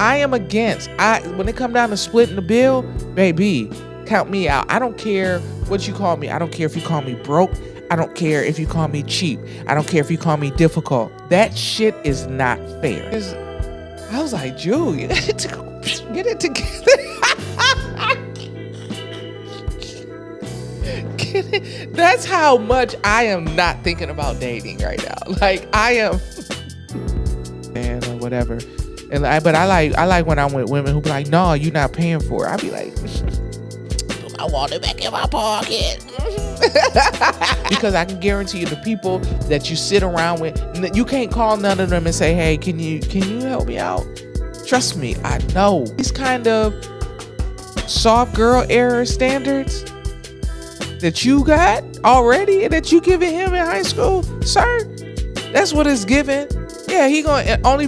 I am against. When it come down to splitting the bill, baby, count me out. I don't care what you call me. I don't care if you call me broke. I don't care if you call me cheap. I don't care if you call me difficult. That shit is not fair. I was like, Jude, you got to get it together. Get it. That's how much I am not thinking about dating right now. Like I am, man, or whatever. But I like when I'm with women who be like, no, you're not paying for it. I be like, I want it back in my pocket. Because I can guarantee you the people that you sit around with, you can't call none of them and say, hey, can you help me out? Trust me, I know. These kind of soft girl era standards that you got already and that you giving him in high school, sir, that's what it's giving. Yeah, he gonna only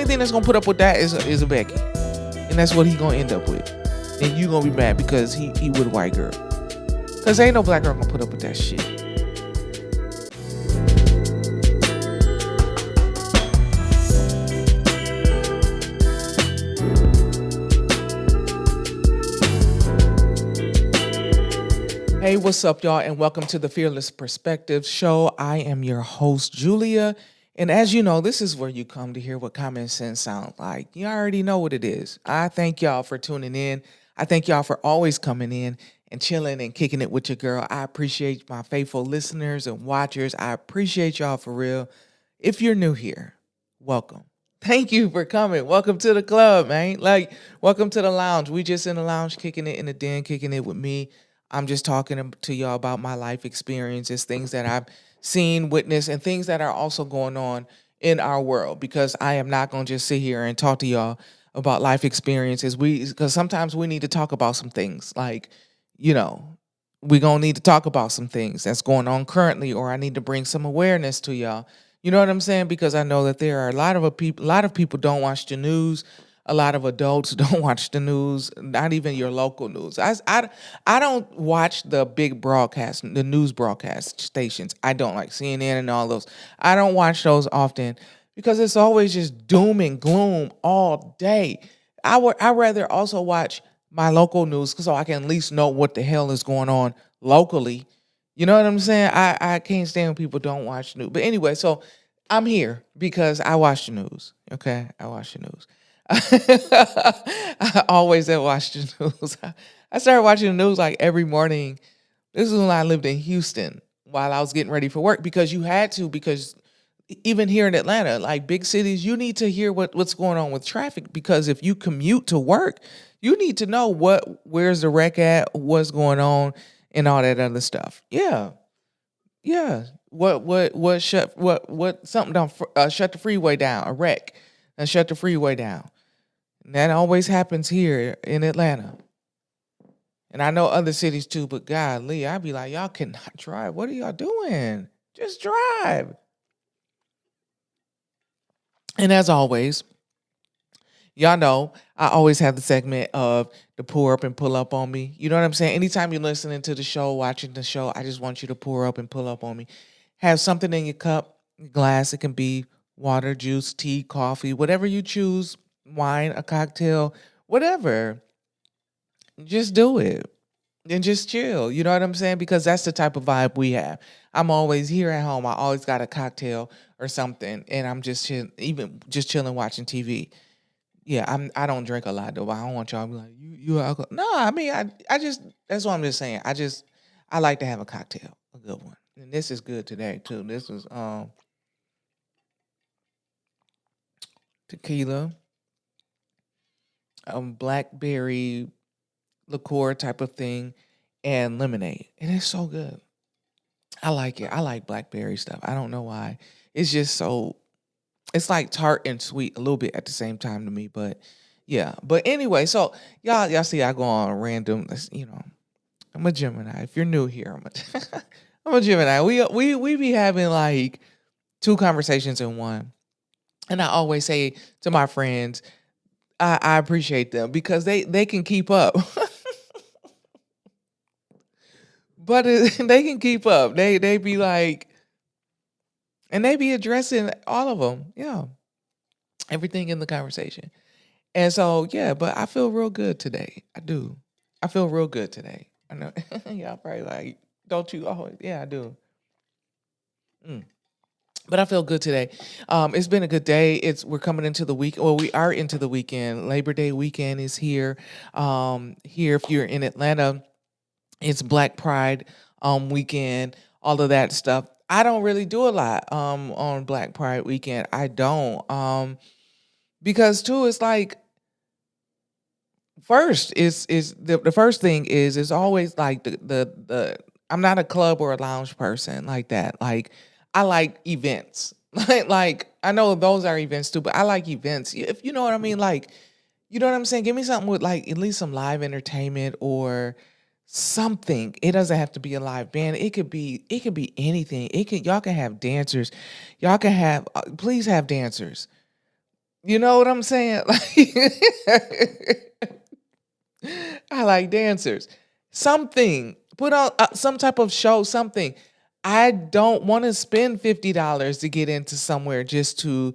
thing that's gonna put up with that is a Becky, and that's what he gonna end up with. And you gonna be mad because he with a white girl, cause ain't no black girl gonna put up with that shit. Hey, what's up, y'all, and welcome to the Fearless Perspective Show. I am your host, Julia. And as you know, this is where you come to hear what common sense sounds like. You already know what it is. I thank y'all for tuning in. I thank y'all for always coming in and chilling and kicking it with your girl. I appreciate my faithful listeners and watchers. I appreciate y'all for real. If you're new here, welcome. Thank you for coming. Welcome to the club, man. Like, welcome to the lounge. We just in the lounge, kicking it in the den, kicking it with me. I'm just talking to y'all about my life experiences, things that I've seen, witnessed, and things that are also going on in our world, because I am not going to just sit here and talk to y'all about life experiences. Because sometimes we need to talk about some things, like, you know, we're going to need to talk about some things that's going on currently, or I need to bring some awareness to y'all. You know what I'm saying? Because I know that there are a lot of people don't watch the news. A lot of adults don't watch the news, not even your local news. I don't watch the big the news broadcast stations. I don't, like CNN and all those. I don't watch those often because it's always just doom and gloom all day. I rather also watch my local news so I can at least know what the hell is going on locally. You know what I'm saying? I can't stand when people don't watch news. But anyway, so I'm here because I watch the news. Okay, I watch the news. I always have watched the news. I started watching the news like every morning. This is when I lived in Houston while I was getting ready for work, because you had to, because even here in Atlanta, like big cities, you need to hear what's going on with traffic, because if you commute to work, you need to know where's the wreck at, what's going on, and all that other stuff. Yeah. Yeah. Something don't shut the freeway down, a wreck, and shut the freeway down. And that always happens here in Atlanta. And I know other cities too, but golly, I'd be like, y'all cannot drive. What are y'all doing? Just drive. And as always, y'all know I always have the segment of the pour up and pull up on me. You know what I'm saying? Anytime you're listening to the show, watching the show, I just want you to pour up and pull up on me. Have something in your cup, glass. It can be water, juice, tea, coffee, whatever you choose, wine, a cocktail, whatever. Just do it and just chill. You know what I'm saying? Because that's the type of vibe we have. I'm always here at home. I always got a cocktail or something, and I'm just even just chilling watching TV. Yeah, I don't drink a lot though. But I don't want y'all to be like, you alcohol. No, I mean I just, that's what I'm just saying. I like to have a cocktail, a good one. And this is good today too. This is tequila, blackberry liqueur type of thing, and lemonade. And it's so good. I like it. I like blackberry stuff. I don't know why. It's just so, it's like tart and sweet a little bit at the same time to me. But yeah. But anyway, so y'all see I go on random, you know, I'm a Gemini. If you're new here, I'm a Gemini. We be having like two conversations in one. And I always say to my friends, I appreciate them because they can keep up. But they can keep up. They be like, and they be addressing all of them. Yeah, everything in the conversation. And so, yeah, but I feel real good today. I do. I feel real good today. I know. Y'all probably like, don't you? Oh, yeah, I do. Mm. But I feel good today. It's been a good day. We're coming into the week. Well, we are into the weekend. Labor Day weekend is here. Here, if you're in Atlanta, it's Black Pride weekend. All of that stuff. I don't really do a lot on Black Pride weekend. I don't because too, it's like first is the first thing is it's always like the I'm not a club or a lounge person like that. Like I like events. Like I know those are events too, but I like events. If you know what I mean, like you know what I'm saying? Give me something with like at least some live entertainment or something. It doesn't have to be a live band. It could be anything. Y'all can have dancers. Y'all can have please have dancers. You know what I'm saying? Like I like dancers. Something. Put on some type of show, something. I don't want to spend $50 to get into somewhere just to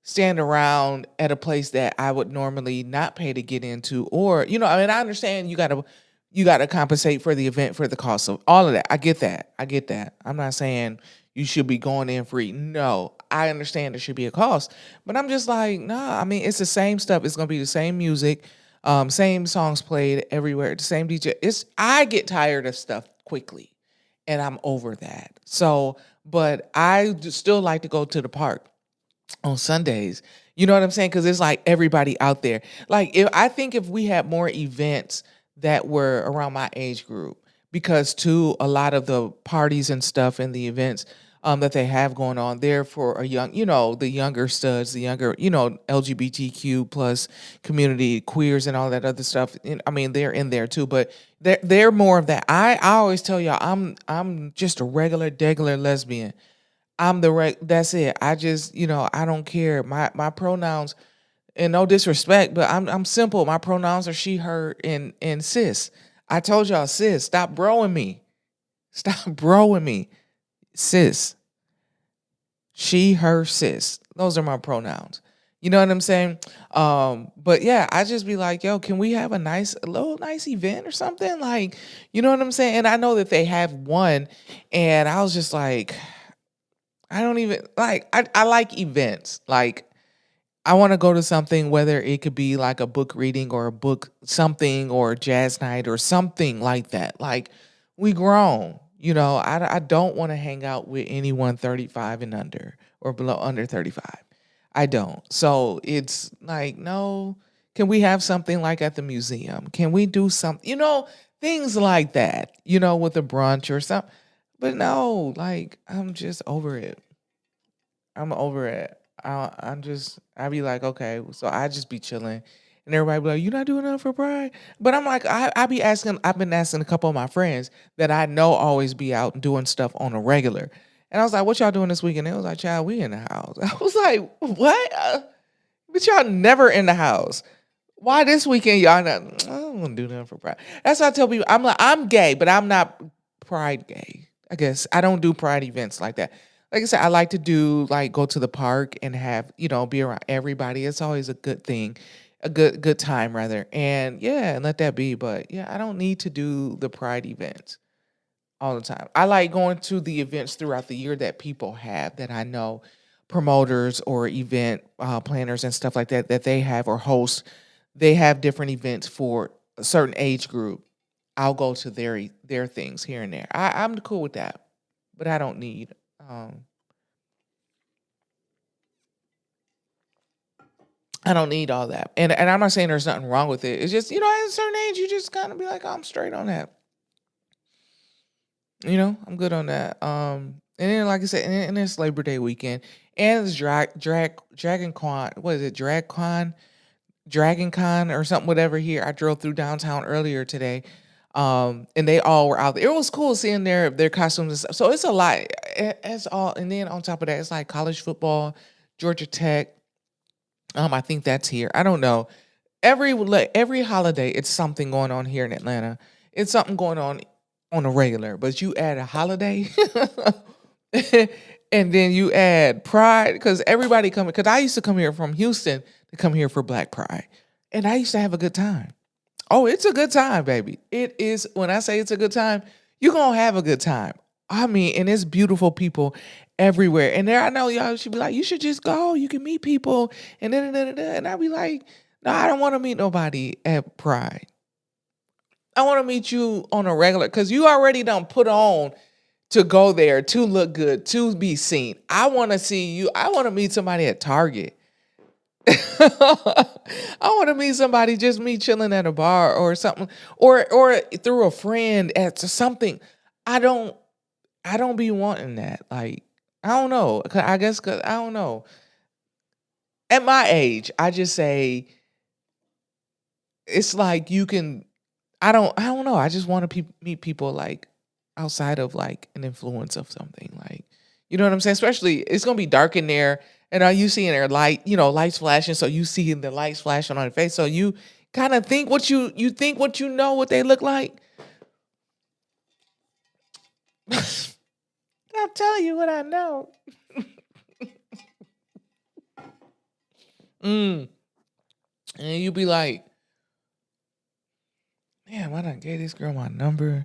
stand around at a place that I would normally not pay to get into. Or, I mean, I understand you gotta compensate for the event for the cost of all of that. I get that. I get that. I'm not saying you should be going in free. No, I understand there should be a cost. But I'm just like, nah, I mean, it's the same stuff. It's gonna be the same music, same songs played everywhere, the same DJ. I get tired of stuff quickly and I'm over that. So, but still like to go to the park on Sundays. You know what I'm saying? Because it's like everybody out there. Like if we had more events that were around my age group, because too a lot of the parties and stuff and the events that they have going on there for a young, the younger studs, the younger, LGBTQ plus community, queers and all that other stuff. And, I mean, they're in there too, but they're more of that. I always tell y'all, I'm just a regular, degular lesbian. That's it. I just, I don't care. My pronouns, and no disrespect, but I'm simple. My pronouns are she, her, and sis. I told y'all, sis, stop broing me. Stop broing me. Sis. She, her, sis. Those are my pronouns. You know what I'm saying? But yeah, I just be like, yo, can we have a little nice event or something? Like, you know what I'm saying? And I know that they have one, and I was just like, I don't even like I like events. Like I want to go to something, whether it could be like a book reading or a book something or a jazz night or something like that. Like we grown, I don't want to hang out with anyone 35 and under or below under 35. I don't. So it's like, no, can we have something like at the museum? Can we do something, things like that, with a brunch or something. But no, like I'm just over it. I'm over it. I be like, okay, so I just be chilling. And everybody be like, you not doing nothing for Pride? But I'm like, I've been asking a couple of my friends that I know always be out doing stuff on a regular. And I was like, what y'all doing this weekend? They was like, child, we in the house. I was like, what? But y'all never in the house. Why this weekend y'all not? I don't want to do nothing for Pride. That's why I tell people I'm gay, but I'm not Pride gay. I guess I don't do Pride events like that. Like I said, I like to do like go to the park and have be around everybody. It's always a good thing, a good time rather. And yeah, and let that be. But yeah, I don't need to do the Pride events all the time. I like going to the events throughout the year that people have that I know promoters or event planners and stuff like that they have or host. They have different events for a certain age group. I'll go to their things here and there. I'm cool with that, but I don't need. Um, I don't need all that, and I'm not saying there's nothing wrong with it. It's just at a certain age, you just kind of be like, oh, I'm straight on that. I'm good on that. And then like I said, and it's Labor Day weekend, and it's Dragon Con. What is it? Dragon Con or something, whatever. Here, I drove through downtown earlier today, and they all were out there. It was cool seeing their costumes and stuff. So it's a lot. It's all, and then on top of that, it's like college football, Georgia Tech. I think that's here. I don't know. Every holiday, it's something going on here in Atlanta. It's something going on a regular, but you add a holiday, and then you add Pride because everybody coming. Because I used to come here from Houston to come here for Black Pride. And I used to have a good time. Oh, it's a good time, baby. It is. When I say it's a good time, you're gonna have a good time. I mean, and it's beautiful people everywhere. And there, I know y'all should be like, you should just go. You can meet people, and and I'd be like, no, I don't want to meet nobody at Pride. I want to meet you on a regular because you already done put on to go there to look good to be seen. I want to see you. I want to meet somebody at Target. I want to meet somebody, just me chilling at a bar or something, or through a friend at something. I don't I don't be wanting that. Like I don't know. I guess cause I don't know. At my age, I just say it's like you can. I don't know. I just want to meet people like outside of like an influence of something. Like you know what I'm saying. Especially it's gonna be dark in there, and are you seeing their light? You know, lights flashing. So you see the lights flashing on their face. So you kind of think what you think what you know what they look like. I'll tell you what I know. Mm. And you be like, man, why not gave this girl my number?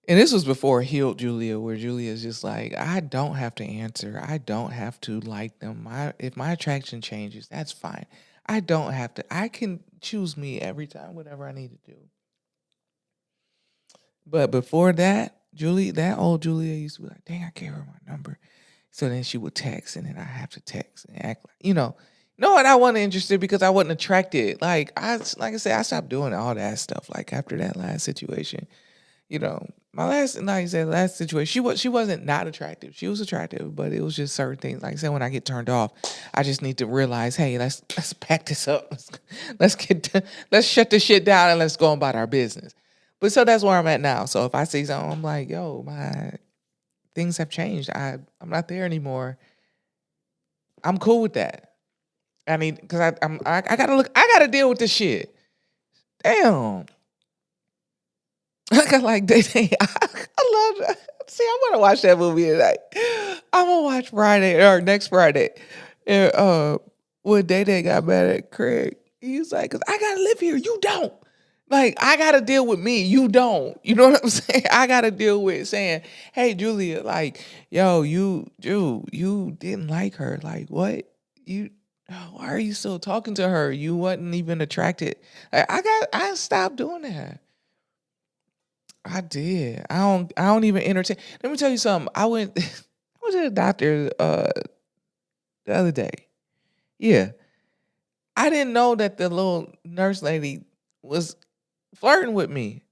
And this was before Healed Julia, where Julia's just like, I don't have to answer. I don't have to like them. If my attraction changes, that's fine. I don't have to. I can choose me every time, whatever I need to do. But before that, that old Julia used to be like, dang, I gave her my number. So then she would text, and then I have to text and act like, no, and I wasn't interested because I wasn't attracted. Like I said, I stopped doing all that stuff. Like after that last situation, my last, like I said, last situation, she wasn't not attractive. She was attractive, but it was just certain things. Like I said, when I get turned off, I just need to realize, hey, let's pack this up. Let's shut this shit down and let's go about our business. But so that's where I'm at now. So if I see something, I'm like, yo, my things have changed. I'm not there anymore. I'm cool with that. I mean, because I gotta look, I gotta deal with this shit. Damn. I got like I love that. See, I'm gonna watch that movie tonight. I'm gonna watch Friday or next Friday. And when Day got mad at Craig, he's like, cause I gotta live here. You don't. Like, I gotta deal with me. You don't. You know what I'm saying? I gotta deal with saying, hey, Julia, like, yo, you didn't like her. Like, what? Why are you still talking to her? You wasn't even attracted. Like, I stopped doing that. I did. I don't even entertain. Let me tell you something. I went I went to the doctor the other day. Yeah. I didn't know that the little nurse lady was flirting with me.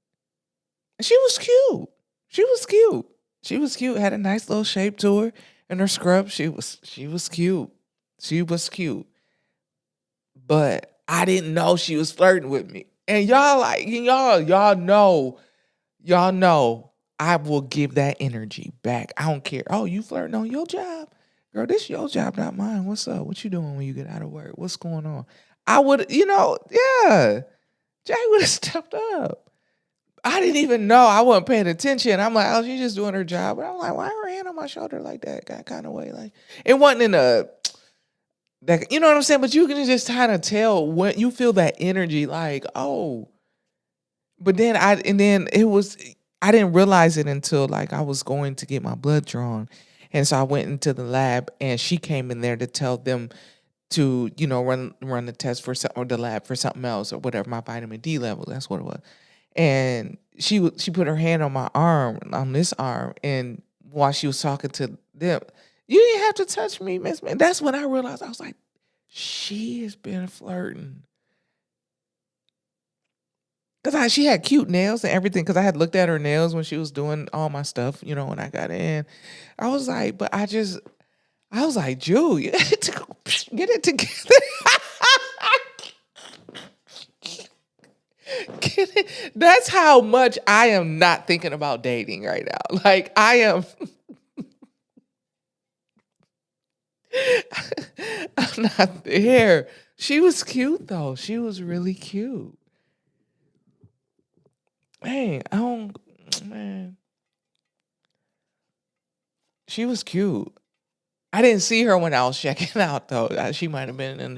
And she was cute. She was cute. She was cute. Had a nice little shape to her and her scrub. She was cute. She was cute. But I didn't know she was flirting with me. And y'all know I will give that energy back. I don't care. Oh, you flirting on your job? Girl, this your job, not mine. What's up? What you doing when you get out of work? What's going on? I would, yeah. Jay would have stepped up. I didn't even know. I wasn't paying attention. I'm like, oh, she's just doing her job. But I'm like, why her hand on my shoulder like that kind of way? Like, it wasn't in a that you know what I'm saying? But you can just kind of tell when you feel that energy, like, oh. But then it was I didn't realize it until like I was going to get my blood drawn. And so I went into the lab and she came in there to tell them to, run the test for something or the lab for something else or whatever, my vitamin D level. That's what it was. And she put her hand on my arm, on this arm, and while she was talking to them, you didn't have to touch me, Miss Man. That's when I realized I was like, she has been flirting. Cause she had cute nails and everything. Cause I had looked at her nails when she was doing all my stuff, when I got in. I was like, I was like, Jew, you get it together. Get it. That's how much I am not thinking about dating right now. Like I am. I'm not there. She was cute though. She was really cute. Hey, I don't, man. She was cute. I didn't see her when I was checking out though. She might have been in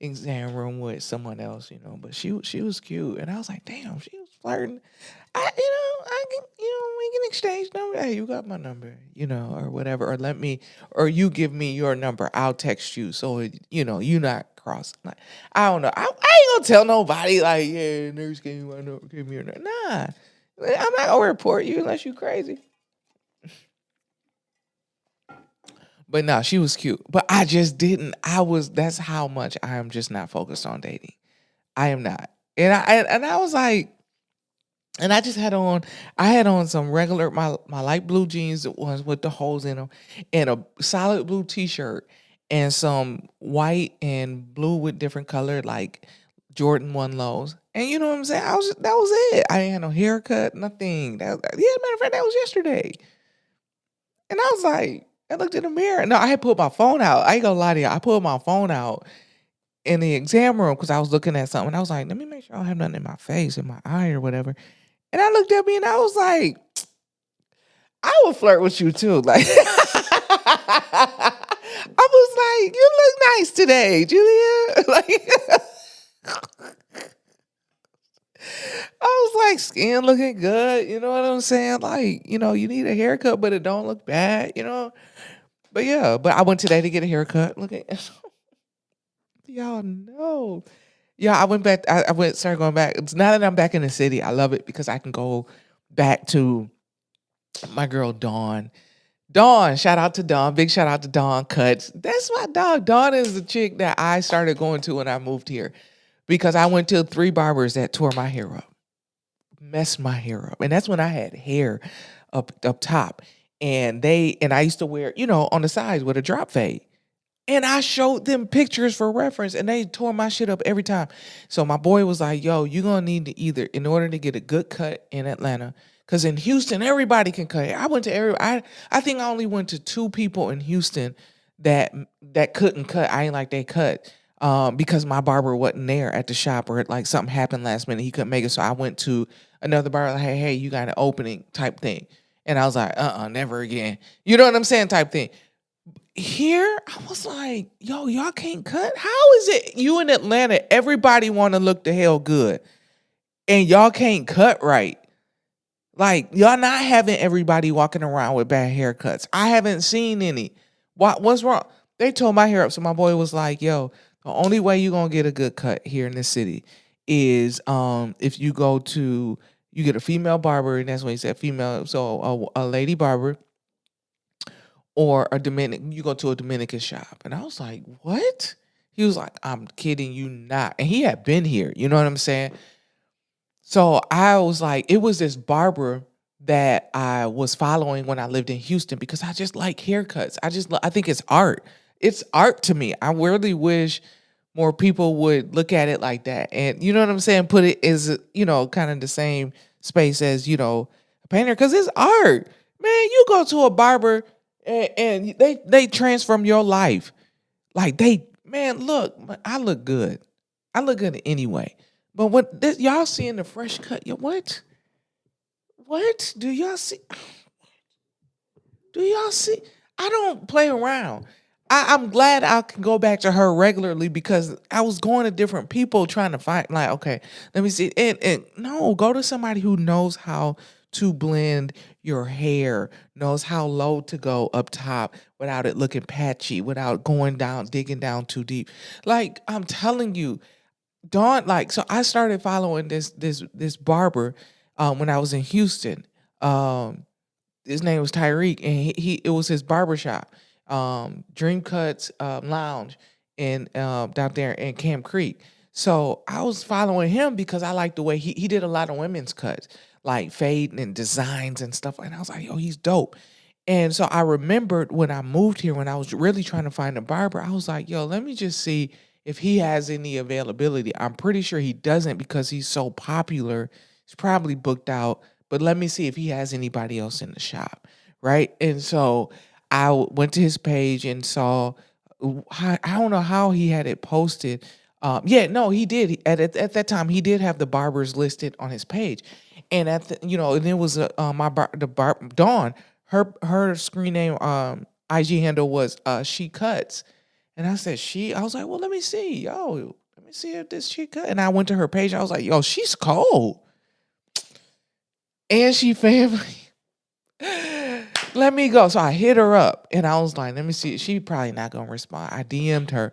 exam room with someone else, but she was cute, and I was like, damn, she was flirting. I can, we can exchange number. Hey, you got my number, or whatever, or or you give me your number. I'll text you, so you not cross. Like, I don't know. I ain't gonna tell nobody like, yeah, nurse gave me my number, give me your number. Nah, I'm not gonna report you unless you crazy. But no, she was cute. But I just didn't. That's how much I am just not focused on dating. I am not. And I was like, and I had on some regular, my light blue jeans, ones with the holes in them, and a solid blue t-shirt, and some white and blue with different color, like Jordan 1 lows. And you know what I'm saying? That was it. I ain't had no haircut, nothing. Yeah, matter of fact, that was yesterday. And I was like, I looked in the mirror. No, I had put my phone out. I ain't gonna lie to you. I pulled my phone out in the exam room because I was looking at something. I was like, let me make sure I don't have nothing in my face, in my eye, or whatever. And I looked at me and I was like, I would flirt with you too. Like, I was like, you look nice today, Julia. Like, I was like, skin looking good. You know what I'm saying? Like, you need a haircut, but it don't look bad. But yeah, but I went today to get a haircut. Look at y'all know. Yeah, I went back. Started going back. It's now that I'm back in the city, I love it because I can go back to my girl Dawn. Dawn, shout out to Dawn. Big shout out to Dawn Cuts. That's my dog. Dawn is the chick that I started going to when I moved here because I went to 3 barbers that tore my hair up, messed my hair up, and that's when I had hair up top, and I used to wear on the sides with a drop fade. And I showed them pictures for reference, and they tore my shit up every time. So my boy was like, yo, you're going to need to either, in order to get a good cut in Atlanta, because in Houston, everybody can cut. I think I only went to 2 people in Houston that couldn't cut. I ain't like they cut because my barber wasn't there at the shop, or like something happened last minute. He couldn't make it. So I went to another barber, like, hey, you got an opening type thing. And I was like, never again. You know what I'm saying? Type thing. Here, I was like, yo, y'all can't cut? How is it you in Atlanta, everybody want to look the hell good, and y'all can't cut right? Like, y'all not having everybody walking around with bad haircuts. I haven't seen any. What's wrong? They tore my hair up, so my boy was like, yo, the only way you going to get a good cut here in this city is if you get a female barber, and that's when he said female, so a lady barber, or you go to a Dominican shop. And I was like, what? He was like, I'm kidding you not. And he had been here, you know what I'm saying? So I was like, it was this barber that I was following when I lived in Houston because I just like haircuts. I think it's art. It's art to me. I really wish more people would look at it like that. And you know what I'm saying? Put it as, kind of the same space as, a painter, because it's art. Man, you go to a barber and they transform your life. Like man, look, I look good. I look good anyway. But what y'all seeing the fresh cut? What? What do y'all see? Do y'all see? I don't play around. I'm glad I can go back to her regularly because I was going to different people trying to find, like, okay, let me see. And no, go to somebody who knows how to blend your hair, knows how low to go up top without it looking patchy, without going down, digging down too deep. Like, I'm telling you, Dawn, like, so I started following this barber when I was in Houston. His name was Tyreek, and it was his barbershop, Dream Cuts Lounge, in down there in Camp Creek. So I was following him because I liked the way he did a lot of women's cuts, like fade and designs and stuff. And I was like, oh, he's dope. And so I remembered when I moved here, when I was really trying to find a barber, I was like, yo, let me just see if he has any availability. I'm pretty sure he doesn't because he's so popular. He's probably booked out, but let me see if he has anybody else in the shop. Right. And so I went to his page and saw, I don't know how he had it posted. Yeah, no, he did. At that time, he did have the barbers listed on his page. And and it was Dawn, her screen name IG handle was She Cuts. And I said, I was like, well, let me see. Yo, let me see if this chick cut. And I went to her page. I was like, yo, she's cold. And she family. Let me go. So I hit her up and I was like, let me see. She probably not gonna respond. I DM'd her.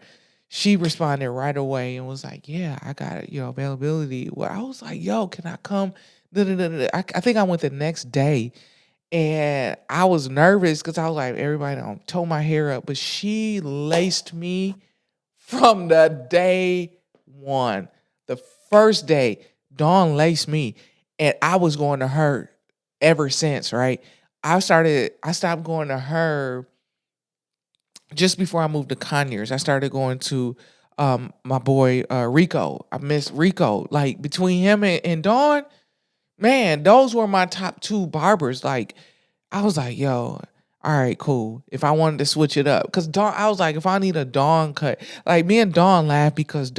She responded right away and was like, yeah, I got it, availability. Well, I was like, yo, can I come? I think I went the next day and I was nervous because I was like, everybody don't tow my hair up. But she laced me from the day one. The first day, Dawn laced me. And I was going to her ever since, right? I stopped going to her just before I moved to Conyers. I started going to my boy Rico. I miss Rico. Like between him and Dawn, man, those were my top two barbers. Like I was like, yo, all right, cool. If I wanted to switch it up, because Dawn, I was like, if I need a Dawn cut, like me and Dawn laugh because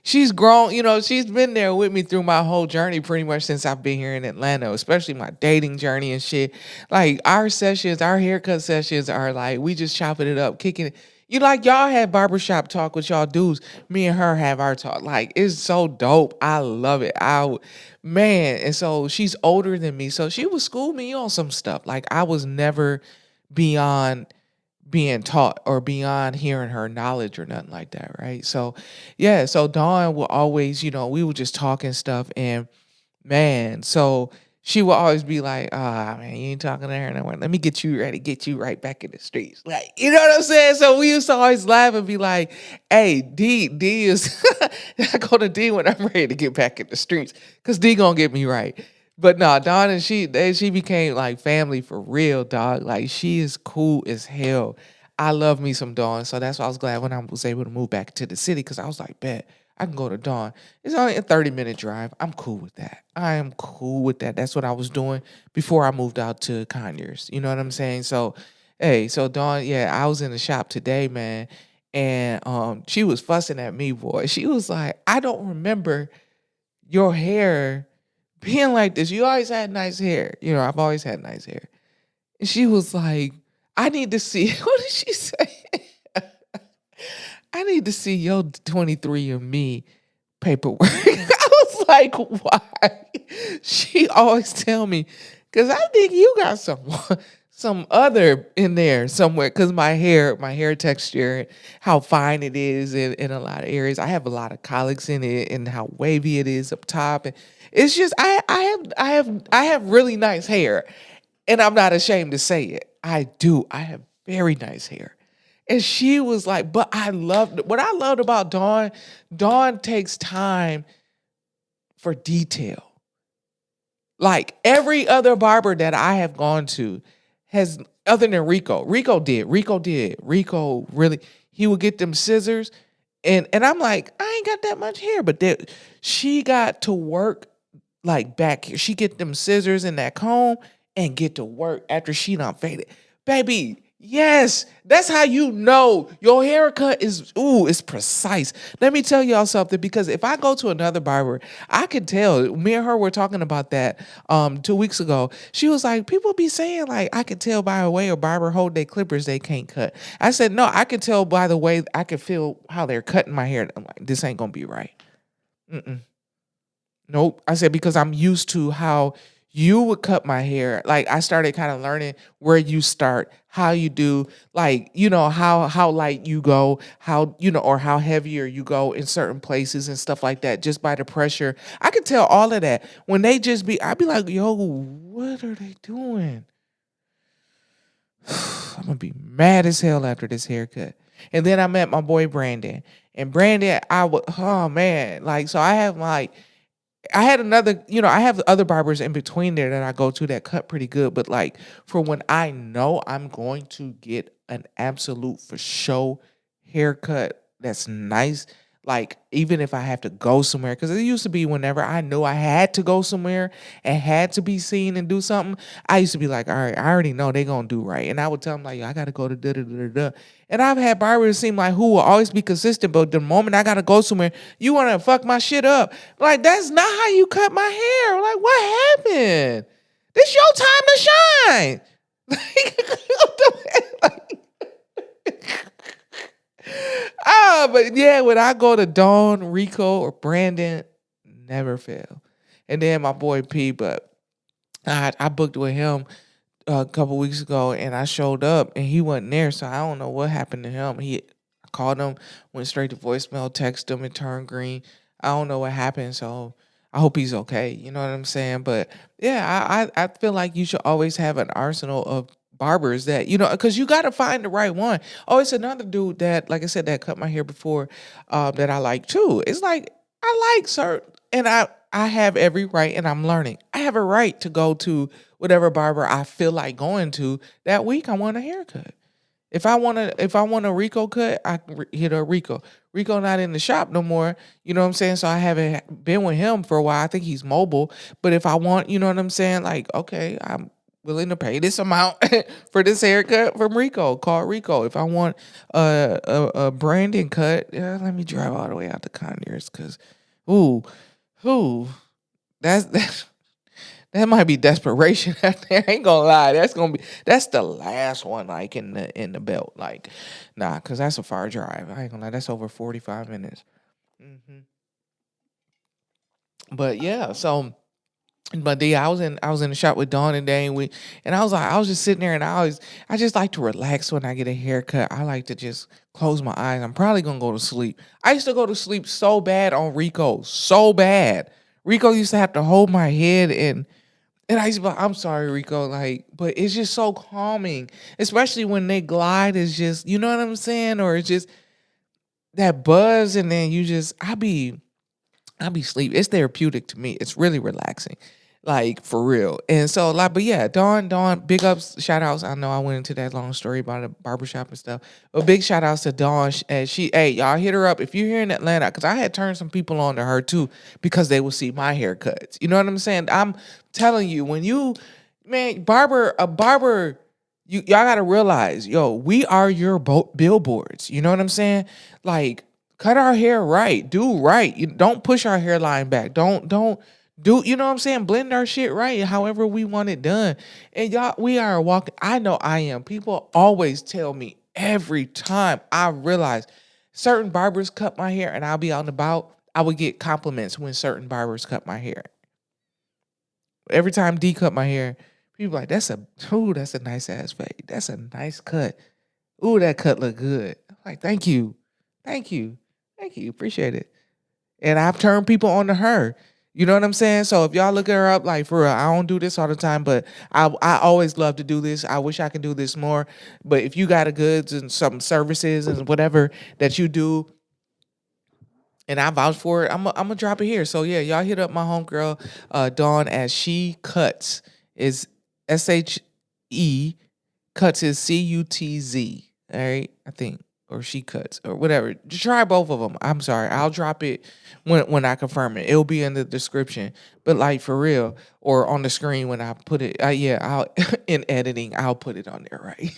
she's grown, she's been there with me through my whole journey pretty much since I've been here in Atlanta, especially my dating journey and shit. Like our haircut sessions are like, we just chopping it up, kicking it. Like y'all had barbershop talk with y'all dudes. Me and her have our talk. Like it's so dope. I love it. Man, and so she's older than me. So she would school me on some stuff. Like I was never beyond being taught or beyond hearing her knowledge or nothing like that, right? So yeah, so Dawn will always, we would just talk and stuff. And man, so she will always be like, ah, man, you ain't talking to her no more. Let me get you ready, get you right back in the streets. Like, you know what I'm saying? So we used to always laugh and be like, hey, D is, I go to D when I'm ready to get back in the streets because D gonna get me right. But no, Dawn and she became like family for real, dog. Like she is cool as hell. I love me some Dawn. So that's why I was glad when I was able to move back to the city because I was like, bet. I can go to Dawn. It's only a 30-minute drive. I'm cool with that. I am cool with that. That's what I was doing before I moved out to Conyers. You know what I'm saying? So, hey, so Dawn, yeah, I was in the shop today, man, and she was fussing at me, boy. She was like, I don't remember your hair being like this. You always had nice hair. I've always had nice hair. And she was like, I need to see, what did she say? I need to see your 23andMe paperwork. I was like, why? She always tell me, because I think you got some other in there somewhere. Because my hair texture, how fine it is in a lot of areas. I have a lot of colics in it, and how wavy it is up top. And it's just I have really nice hair, and I'm not ashamed to say it. I do. I have very nice hair. And she was like, but what I loved about Dawn. Dawn takes time for detail. Like every other barber that I have gone to has, other than Rico. Rico really, he would get them scissors. And I'm like, I ain't got that much hair. But she got to work like back here. She get them scissors and that comb and get to work after she done faded. Baby, yes, that's how you know your haircut is precise. Let me tell y'all something, because if I go to another barber, I can tell. Me and her were talking about that 2 weeks ago. She was like, people be saying like, I can tell by the way a barber hold their clippers they can't cut. I said, no, I can tell by the way I can feel how they're cutting my hair. I'm like, this ain't gonna be right. Mm-mm. Nope. I said, because I'm used to how you would cut my hair. Like I started kind of learning where you start, how you do, like, how light you go, how, or how heavier you go in certain places and stuff like that, just by the pressure. I could tell all of that. When they I'd be like, yo, what are they doing? I'm gonna be mad as hell after this haircut. And then I met my boy Brandon. And Brandon, oh man, like, so I had another, I have other barbers in between there that I go to that cut pretty good. But like for when I know I'm going to get an absolute for show haircut that's nice, like even if I have to go somewhere, because it used to be whenever I knew I had to go somewhere and had to be seen and do something, I used to be like, all right, I already know they gonna do right. And I would tell them like, I gotta go to da da da da. And I've had barbers seem like who will always be consistent, but the moment I gotta go somewhere, you wanna fuck my shit up. Like, that's not how you cut my hair. Like, what happened? This your time to shine. Like, But yeah, when I go to Dawn, Rico, or Brandon, never fail. And then my boy P, but I booked with him a couple weeks ago, and I showed up, and he wasn't there, so I don't know what happened to him. I called him, went straight to voicemail, texted him, it turned green. I don't know what happened, so I hope he's okay. You know what I'm saying? But yeah, I feel like you should always have an arsenal of barbers that because you got to find the right one. Oh, it's another dude that, like I said, that cut my hair before, that I like too. It's like I like certain, and I have every right, and I'm learning. I have a right to go to whatever barber I feel like going to that week. I want a haircut. If I want a Rico cut, I can hit a Rico. Rico not in the shop no more. You know what I'm saying? So I haven't been with him for a while. I think he's mobile. But if I want, you know what I'm saying? Like, okay, I'm willing to pay this amount for this haircut from Rico. Call Rico. If I want a Brandon cut, yeah, let me drive all the way out to Conyers because, ooh, ooh, that's that might be desperation out there. I ain't gonna lie. That's the last one, like in the belt. Like, nah, cause that's a far drive. I ain't gonna lie. That's over 45 minutes. hmm But yeah, but yeah, I was in the shop with Dawn and Dane. And I was just sitting there, and I just like to relax when I get a haircut. I like to just close my eyes. I'm probably gonna go to sleep. I used to go to sleep so bad on Rico, so bad. Rico used to have to hold my head, and I used to be like, I'm sorry, Rico, like, but it's just so calming, especially when they glide. Is just, you know what I'm saying, or it's just that buzz, and then I be sleep. It's therapeutic to me. It's really relaxing, like for real. And so, like, but yeah, Dawn, big ups, shout outs. I know I went into that long story about a barbershop and stuff, but big shout outs to Dawn. And hey, y'all hit her up if you're here in Atlanta, because I had turned some people on to her too because they would see my haircuts. You know what I'm saying? I'm telling you, when you, man, a barber. Y'all gotta realize, yo, we are your billboards. You know what I'm saying? Like, cut our hair right, do right. You don't push our hairline back. Don't do, you know what I'm saying? Blend our shit right, however we want it done. And y'all, we are walking. I know I am. People always tell me every time I realize certain barbers cut my hair, and I'll be out and about. I would get compliments when certain barbers cut my hair. Every time D cut my hair, people like, that's a nice ass fade. That's a nice cut. Ooh, that cut look good. I'm like, thank you. Thank you. Thank you. Appreciate it. And I've turned people on to her. You know what I'm saying? So if y'all look her up, like for real, I don't do this all the time, but I always love to do this. I wish I could do this more. But if you got a goods and some services and whatever that you do, and I vouch for it, I'm gonna drop it here. So yeah, y'all hit up my homegirl, Dawn, as She Cuts, is SHE, Cuts is CUTZ. All right, I think, or She Cuts or whatever. Just try both of them. I'm sorry, I'll drop it when I confirm it. It'll be in the description, but like for real, or on the screen when I put it. Yeah, I'll in editing, I'll put it on there, right?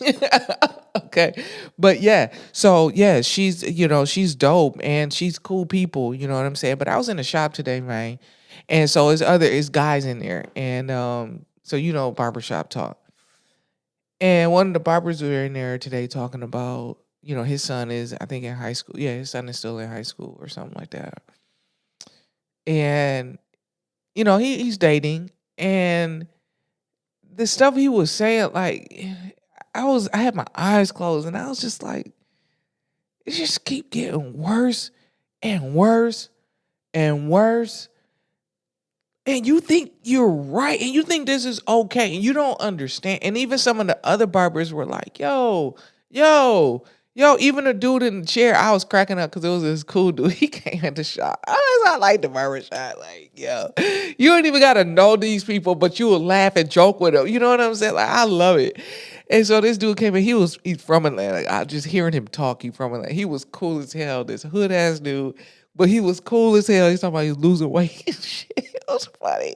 Okay, but yeah, so yeah, she's dope and she's cool people. You know what I'm saying? But I was in the shop today, man, and so it's guys in there, and so barbershop talk. And one of the barbers were in there today talking about, his son is, I think, in high school. Yeah, his son is still in high school or something like that. And, he's dating. And the stuff he was saying, like, I had my eyes closed and I was just like, it just keep getting worse and worse and worse. And you think you're right, and you think this is okay, and you don't understand. And even some of the other barbers were like, yo, yo, even a dude in the chair, I was cracking up because it was this cool dude. He came at the shop. I like the barber shop. Like, yo, you don't even gotta know these people, but you will laugh and joke with them. You know what I'm saying? Like, I love it. And so this dude came in, he's from Atlanta. I just hearing him talk, he from Atlanta. He was cool as hell, this hood ass dude. But he was cool as hell. He's talking about he was losing weight and shit. It was funny.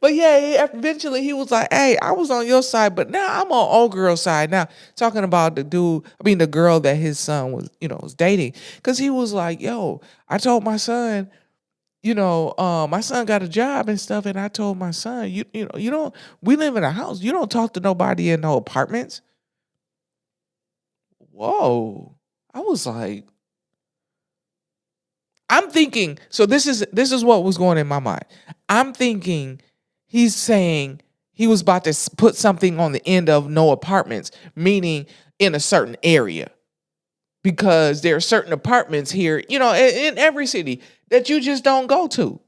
But yeah, eventually he was like, hey, I was on your side, but now I'm on old girl's side. Now, talking about the girl that his son was dating. Because he was like, yo, I told my son, my son got a job and stuff. And I told my son, you don't, we live in a house. You don't talk to nobody in no apartments. Whoa. I was like, I'm thinking, so this is what was going in my mind. I'm thinking he's saying he was about to put something on the end of no apartments, meaning in a certain area. Because there are certain apartments here, in every city that you just don't go to.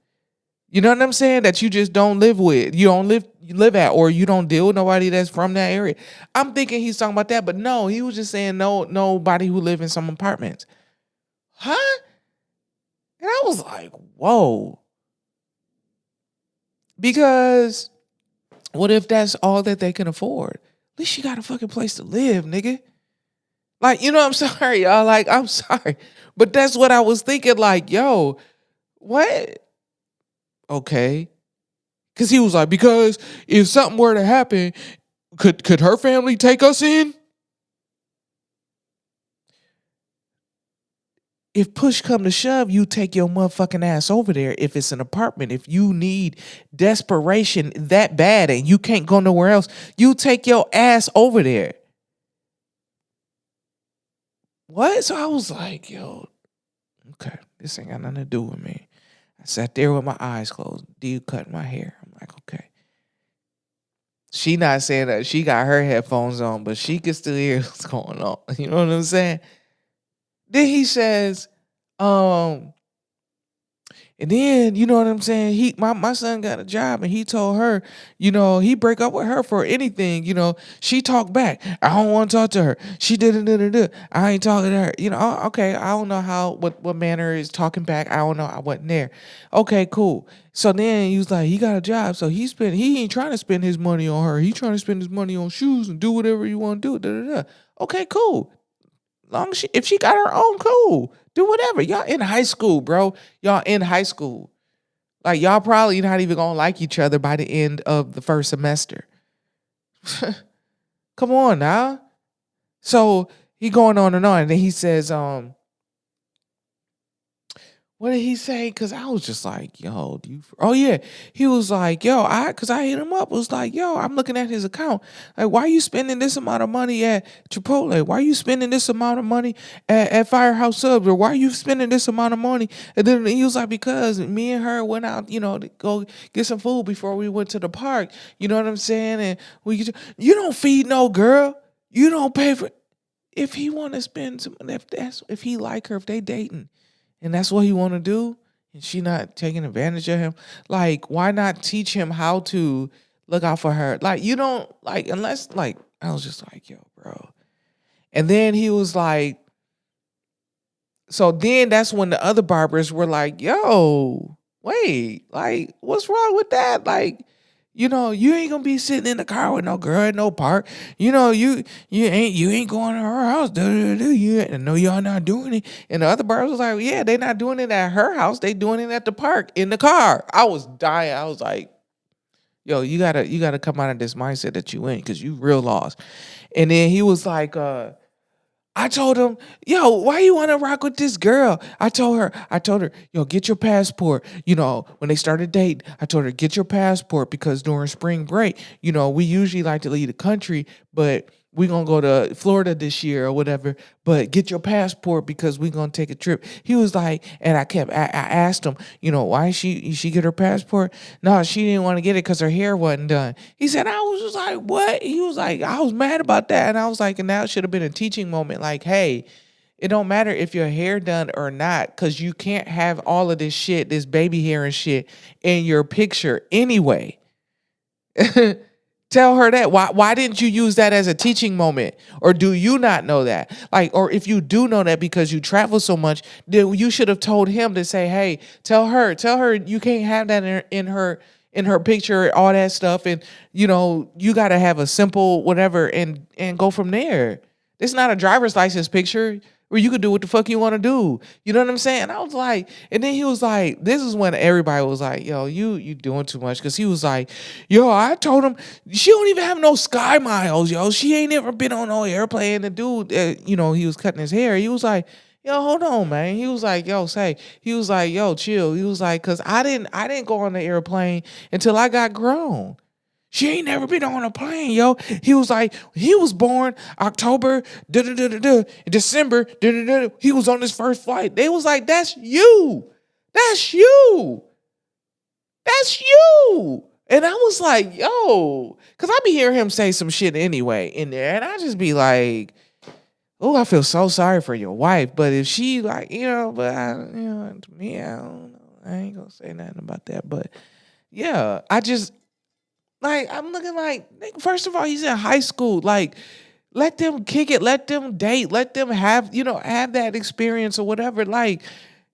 You know what I'm saying? That you just don't live with. You live at, or you don't deal with nobody that's from that area. I'm thinking he's talking about that, but no, he was just saying nobody who live in some apartments. Huh? And I was like, whoa. Because what if that's all that they can afford? At least you got a fucking place to live, nigga. Like, I'm sorry, y'all. Like, I'm sorry. But that's what I was thinking. Like, yo, what? Okay. Cause he was like, because if something were to happen, could her family take us in? If push come to shove, you take your motherfucking ass over there. If it's an apartment, if you need desperation that bad and you can't go nowhere else, you take your ass over there. What? So I was like, yo, okay, this ain't got nothing to do with me. I sat there with my eyes closed. Dude cut my hair. I'm like, okay. She not saying that she got her headphones on, but she can still hear what's going on. You know what I'm saying? Then he says, um, and then you know what I'm saying? My son got a job and he told her, he break up with her for anything. She talked back. I don't want to talk to her. She did it. I ain't talking to her. Okay, I don't know what manner is talking back. I don't know. I wasn't there. Okay, cool. So then he was like, he got a job, so he ain't trying to spend his money on her. He trying to spend his money on shoes and do whatever you want to do. Okay, cool. Long as if she got her own, cool. Do whatever. Y'all in high school, bro. Y'all in high school. Like, y'all probably not even gonna like each other by the end of the first semester. Come on now. So he going on, and then he says, what did he say? Because I was just like, yo, do you? Oh yeah, he was like, yo, because I hit him up. It was like, yo, I'm looking at his account. Like, why are you spending this amount of money at Chipotle? Why are you spending this amount of money at Firehouse Subs? Or why are you spending this amount of money? And then he was like, because me and her went out, to go get some food before we went to the park. You know what I'm saying? And you don't feed no girl. You don't pay for. If he want to spend some, if he like her, if they dating. And that's what he want to do, and she not taking advantage of him. Like, why not teach him how to look out for her? Like, you don't like unless like I was just like, yo, bro. And then he was like, so then that's when the other barbers were like, yo, wait, like, what's wrong with that? Like, you ain't gonna be sitting in the car with no girl at no park. You ain't going to her house. You know y'all not doing it. And the other barbers was like, yeah, they not doing it at her house. They doing it at the park in the car. I was dying. I was like, yo, you gotta come out of this mindset that you in because you real lost. And then he was like, I told him, yo, why you want to rock with this girl? I told her, yo, get your passport. When they started dating, I told her, get your passport because during spring break, we usually like to leave the country, but we gonna go to Florida this year or whatever. But get your passport because we gonna take a trip. He was like, and I asked him, why she get her passport? No, she didn't want to get it because her hair wasn't done. He said, I was just like, what? He was like, I was mad about that, and I was like, and that should have been a teaching moment. Like, hey, it don't matter if your hair done or not, because you can't have all of this shit, this baby hair and shit, in your picture anyway. Tell her that. Why didn't you use that as a teaching moment? Or do you not know that? Like, or if you do know that because you travel so much, then you should have told him to say, hey, tell her you can't have that in her picture, all that stuff. And you gotta have a simple whatever and go from there. It's not a driver's license picture where you could do what the fuck you want to do. You know what I'm saying? I was like, and then he was like, this is when everybody was like, yo, you doing too much. Cause he was like, yo, I told him she don't even have no sky miles, yo. She ain't never been on no airplane. The dude, he was cutting his hair. He was like, yo, hold on, man. He was like, he was like, yo, chill. He was like, cause I didn't go on the airplane until I got grown. She ain't never been on a plane, yo. He was like, he was born October, December, he was on his first flight. They was like, that's you. That's you. That's you. And I was like, yo, because I be hearing him say some shit anyway in there. And I just be like, oh, I feel so sorry for your wife. But if she like, but to me, I don't know. I ain't gonna say nothing about that. But yeah, I just like I'm looking like, first of all, he's in high school. Like, let them kick it, let them date, let them have that experience or whatever. Like,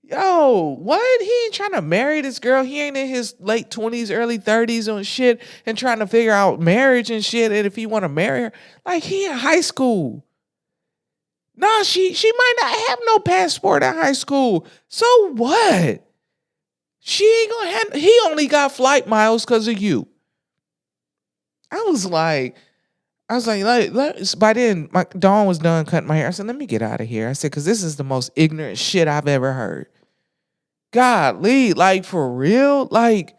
yo, what? He ain't trying to marry this girl. He ain't in his late 20s, early 30s on shit and trying to figure out marriage and shit. And if he want to marry her, like he in high school. Nah, she might not have no passport in high school. So what? She ain't gonna have. He only got flight miles because of you. I was like, by then, my Dawn was done cutting my hair. I said, let me get out of here. I said, because this is the most ignorant shit I've ever heard. Golly, like for real? Like,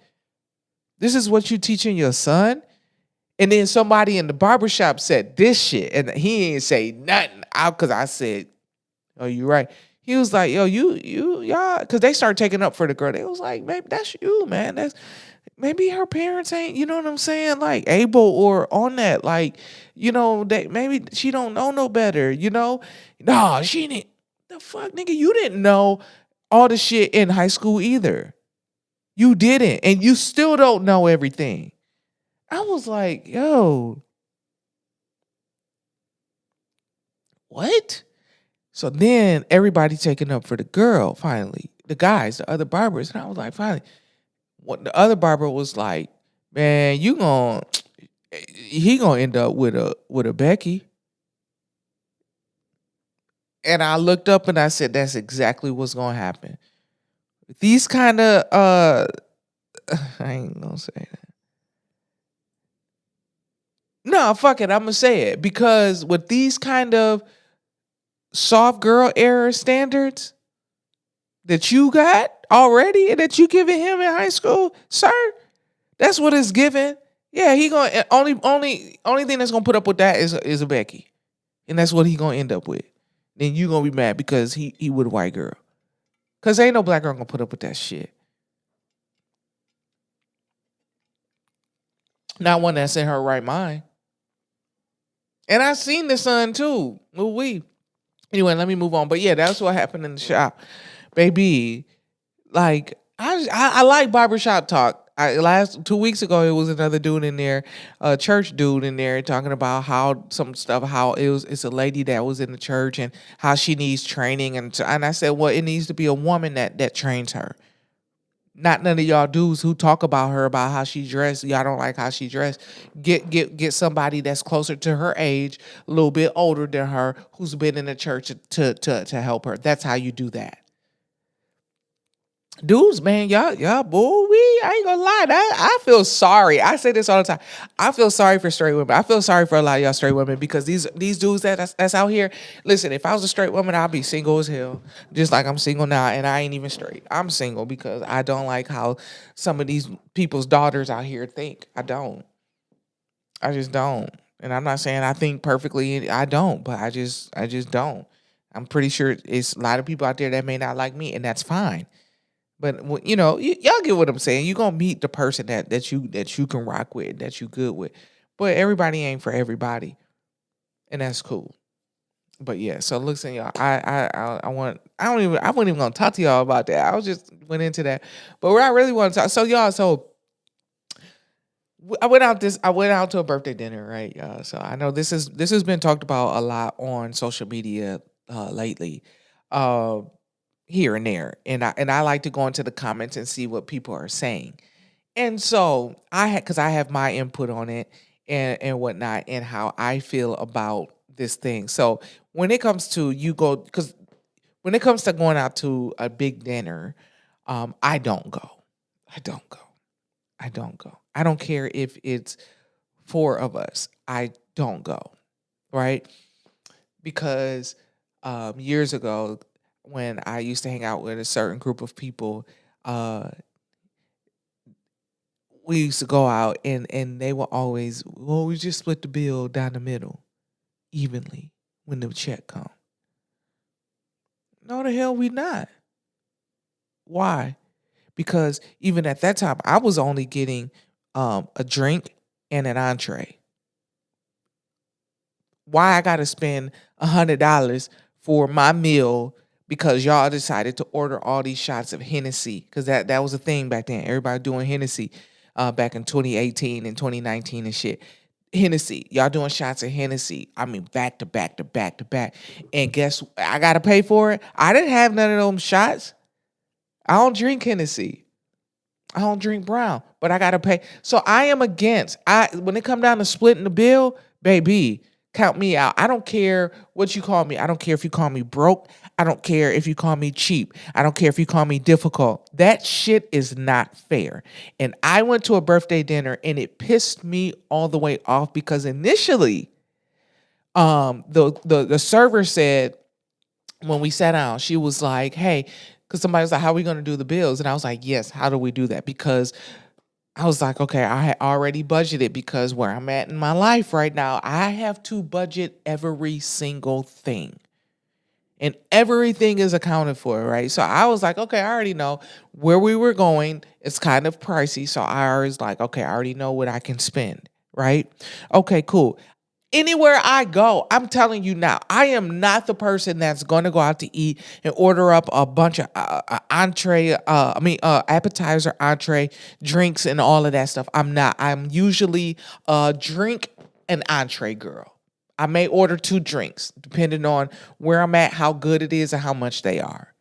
this is what you teaching your son? And then somebody in the barbershop said this shit, and he ain't say nothing out because I said, oh, you right. He was like, yo, y'all, because they started taking up for the girl. They was like, maybe that's you, man. That's maybe her parents ain't, you know what I'm saying, like able or on that, like, they maybe she don't know no better, Nah, she didn't. The fuck, nigga, you didn't know all the shit in high school either. You didn't, and you still don't know everything. I was like, yo, what? So then everybody taking up for the girl, finally. The guys, the other barbers. And I was like, finally. What the other barber was like, man, he gonna end up with a Becky. And I looked up and I said, that's exactly what's gonna happen. These kind of I ain't gonna say that. No, fuck it, I'm gonna say it. Because with these kind of soft girl era standards that you got already and that you giving him in high school, sir, that's what it's given. Yeah, he gonna only thing that's gonna put up with that is a Becky. And that's what he gonna end up with. Then you gonna be mad because he with a white girl. Cause ain't no black girl gonna put up with that shit. Not one that's in her right mind. And I seen the son too. Well, anyway, let me move on. But yeah, that's what happened in the shop, baby. Like I like barbershop talk. Last 2 weeks ago, it was another dude in there, a church dude in there, talking about how some stuff, how it's a lady that was in the church and how she needs training, and I said, well, it needs to be a woman that trains her, not none of y'all dudes who talk about her about how she dressed. Y'all don't like how she dressed. Get somebody that's closer to her age, a little bit older than her, who's been in the church to help her. That's how you do that. Dudes, man, y'all, boy, I ain't gonna lie. I feel sorry. I say this all the time. I feel sorry for straight women. I feel sorry for a lot of y'all straight women because these dudes that's out here. Listen, if I was a straight woman, I'd be single as hell, just like I'm single now, and I ain't even straight. I'm single because I don't like how some of these people's daughters out here think. I don't. I just don't. And I'm not saying I think perfectly. I don't, but I just don't. I'm pretty sure it's a lot of people out there that may not like me, and that's fine. But y'all get what I'm saying. You gonna meet the person that you can rock with, that you good with. But everybody ain't for everybody, and that's cool. But yeah, so listen, y'all. I wasn't even gonna talk to y'all about that. I was just went into that, but where I really want to talk. So y'all, I went out to a birthday dinner, right, y'all. So I know this has been talked about a lot on social media lately. Uh, Here and there, and I like to go into the comments and see what people are saying. And so because I have my input on it and whatnot, and how I feel about this thing. So when it comes to because when it comes to going out to a big dinner, I don't go. I don't go. I don't go. I don't care if it's four of us. I don't go. Right? Because years ago, when I used to hang out with a certain group of people, uh, we used to go out and they were always, well, we just split the bill down the middle evenly when the check come. No, the hell we not. Why? Because even at that time, I was only getting a drink and an entree. Why I gotta spend $100 for my meal because y'all decided to order all these shots of Hennessy? Because that was a thing back then. Everybody doing Hennessy back in 2018 and 2019 and shit. Hennessy, y'all doing shots of Hennessy. I mean, back to back to back to back. And guess I gotta pay for it. I didn't have none of them shots. I don't drink Hennessy. I don't drink brown, but I gotta pay. So I am against. When it come down to splitting the bill, baby, count me out. I don't care what you call me. I don't care if you call me broke. I don't care if you call me cheap. I don't care if you call me difficult. That shit is not fair. And I went to a birthday dinner and it pissed me all the way off because initially, the server said when we sat down, she was like, "Hey," because somebody was like, "How are we going to do the bills?" And I was like, "Yes, how do we do that?" Because I was like, okay, I had already budgeted because where I'm at in my life right now, I have to budget every single thing. And everything is accounted for, right? So I was like, okay, I already know where we were going. It's kind of pricey. So I was like, okay, I already know what I can spend, right? Okay, cool. Anywhere I go, I'm telling you now, I am not the person that's going to go out to eat and order up a bunch of appetizer, entree, drinks, and all of that stuff. I'm not. I'm usually a drink and entree girl. I may order 2 drinks, depending on where I'm at, how good it is, and how much they are.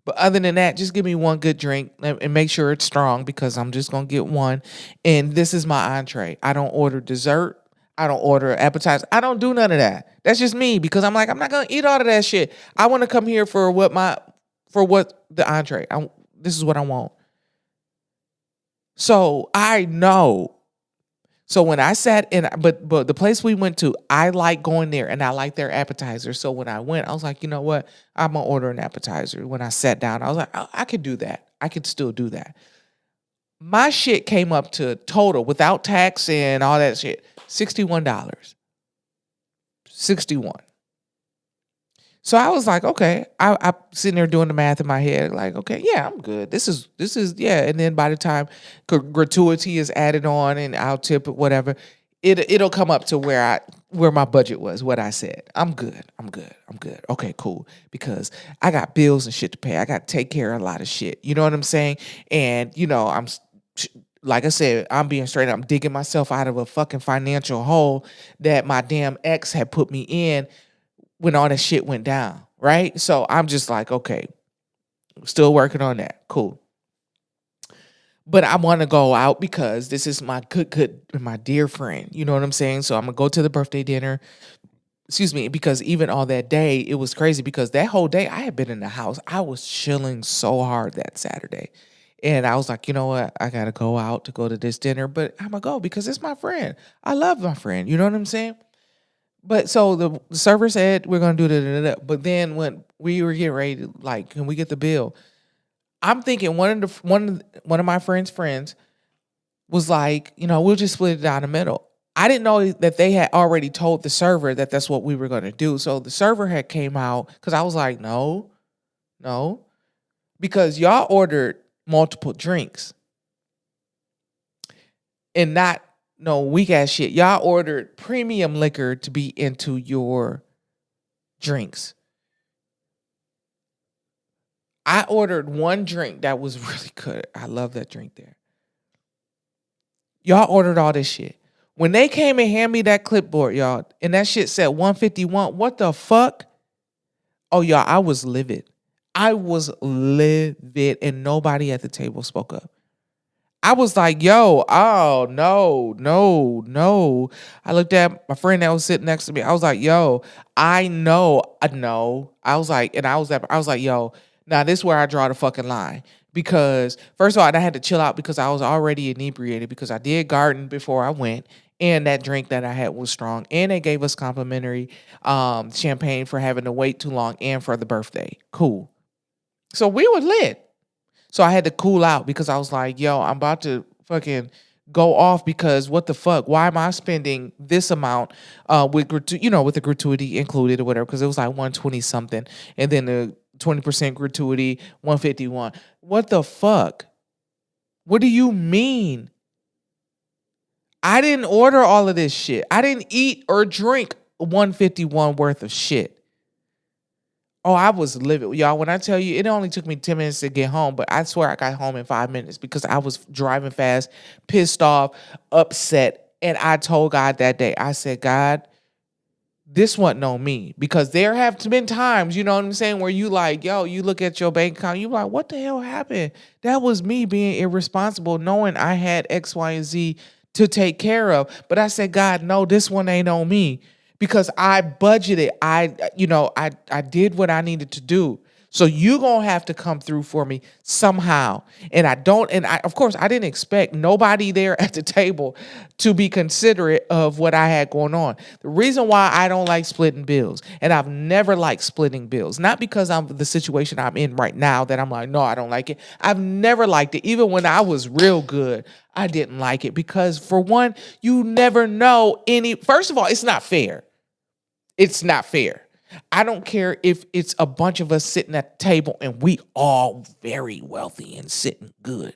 But other than that, just give me one good drink and make sure it's strong because I'm just going to get one. And this is my entree. I don't order dessert. I don't order appetizers. I don't do none of that. That's just me because I'm like, I'm not gonna eat all of that shit. I want to come here for what the entree. This is what I want. So I know. So when I sat in, but the place we went to, I like going there and I like their appetizer. So when I went, I was like, you know what? I'm gonna order an appetizer. When I sat down, I was like, I could do that. I could still do that. My shit came up to total without tax and all that shit, $61. 61. So I was like, okay. I sitting there doing the math in my head, like, okay, yeah, I'm good. This is yeah. And then by the time gratuity is added on and I'll tip it, whatever, it'll come up to where my budget was, what I said. I'm good. I'm good. I'm good. Okay, cool. Because I got bills and shit to pay. I got to take care of a lot of shit. You know what I'm saying? And like I said, I'm being straight up. I'm digging myself out of a fucking financial hole that my damn ex had put me in when all that shit went down, right? So I'm just like, okay, still working on that. Cool. But I want to go out because this is my my dear friend. You know what I'm saying? So I'm going to go to the birthday dinner. Excuse me, because even all that day, it was crazy because that whole day I had been in the house. I was chilling so hard that Saturday. And I was like, you know what? I got to go out to go to this dinner, but I'm going to go because it's my friend. I love my friend. You know what I'm saying? But so the server said we're going to do that. But then when we were getting ready to, like, can we get the bill? I'm thinking one of my friends was like, we'll just split it down the middle. I didn't know that they had already told the server that that's what we were going to do. So the server had came out because I was like, no, because y'all ordered multiple drinks and not no weak ass shit. Y'all ordered premium liquor to be into your drinks. I ordered one drink that was really good. I love that drink there. Y'all ordered all this shit. When they came and handed me that clipboard, y'all, and that shit said 151, what the fuck? Oh, y'all, I was livid. I was livid, and nobody at the table spoke up. I was like, yo, oh, no. I looked at my friend that was sitting next to me. I was like, yo, I know. I was like, I was like, yo, now this is where I draw the fucking line. Because first of all, I had to chill out because I was already inebriated because I did garden before I went. And that drink that I had was strong. And they gave us complimentary champagne for having to wait too long and for the birthday. Cool. So we were lit. So I had to cool out because I was like, yo, I'm about to fucking go off because what the fuck? Why am I spending this amount with the gratuity included or whatever? Because it was like 120 something, and then the 20% gratuity 151. What the fuck? What do you mean? I didn't order all of this shit. I didn't eat or drink 151 worth of shit. Oh, I was livid. Y'all, when I tell you, it only took me 10 minutes to get home, but I swear I got home in 5 minutes because I was driving fast, pissed off, upset. And I told God that day, I said, God, this wasn't on me. Because there have been times, you know what I'm saying, where you like, yo, you look at your bank account, you like, what the hell happened? That was me being irresponsible, knowing I had X, Y, and Z to take care of. But I said, God, no, this one ain't on me because I budgeted. I did what I needed to do. So you gonna have to come through for me somehow. And of course I didn't expect nobody there at the table to be considerate of what I had going on. The reason why I don't like splitting bills, and I've never liked splitting bills, not because I'm the situation I'm in right now that I'm like, no, I don't like it. I've never liked it. Even when I was real good, I didn't like it because for one, you never know first of all, it's not fair. It's not fair. I don't care if it's a bunch of us sitting at the table and we all very wealthy and sitting good.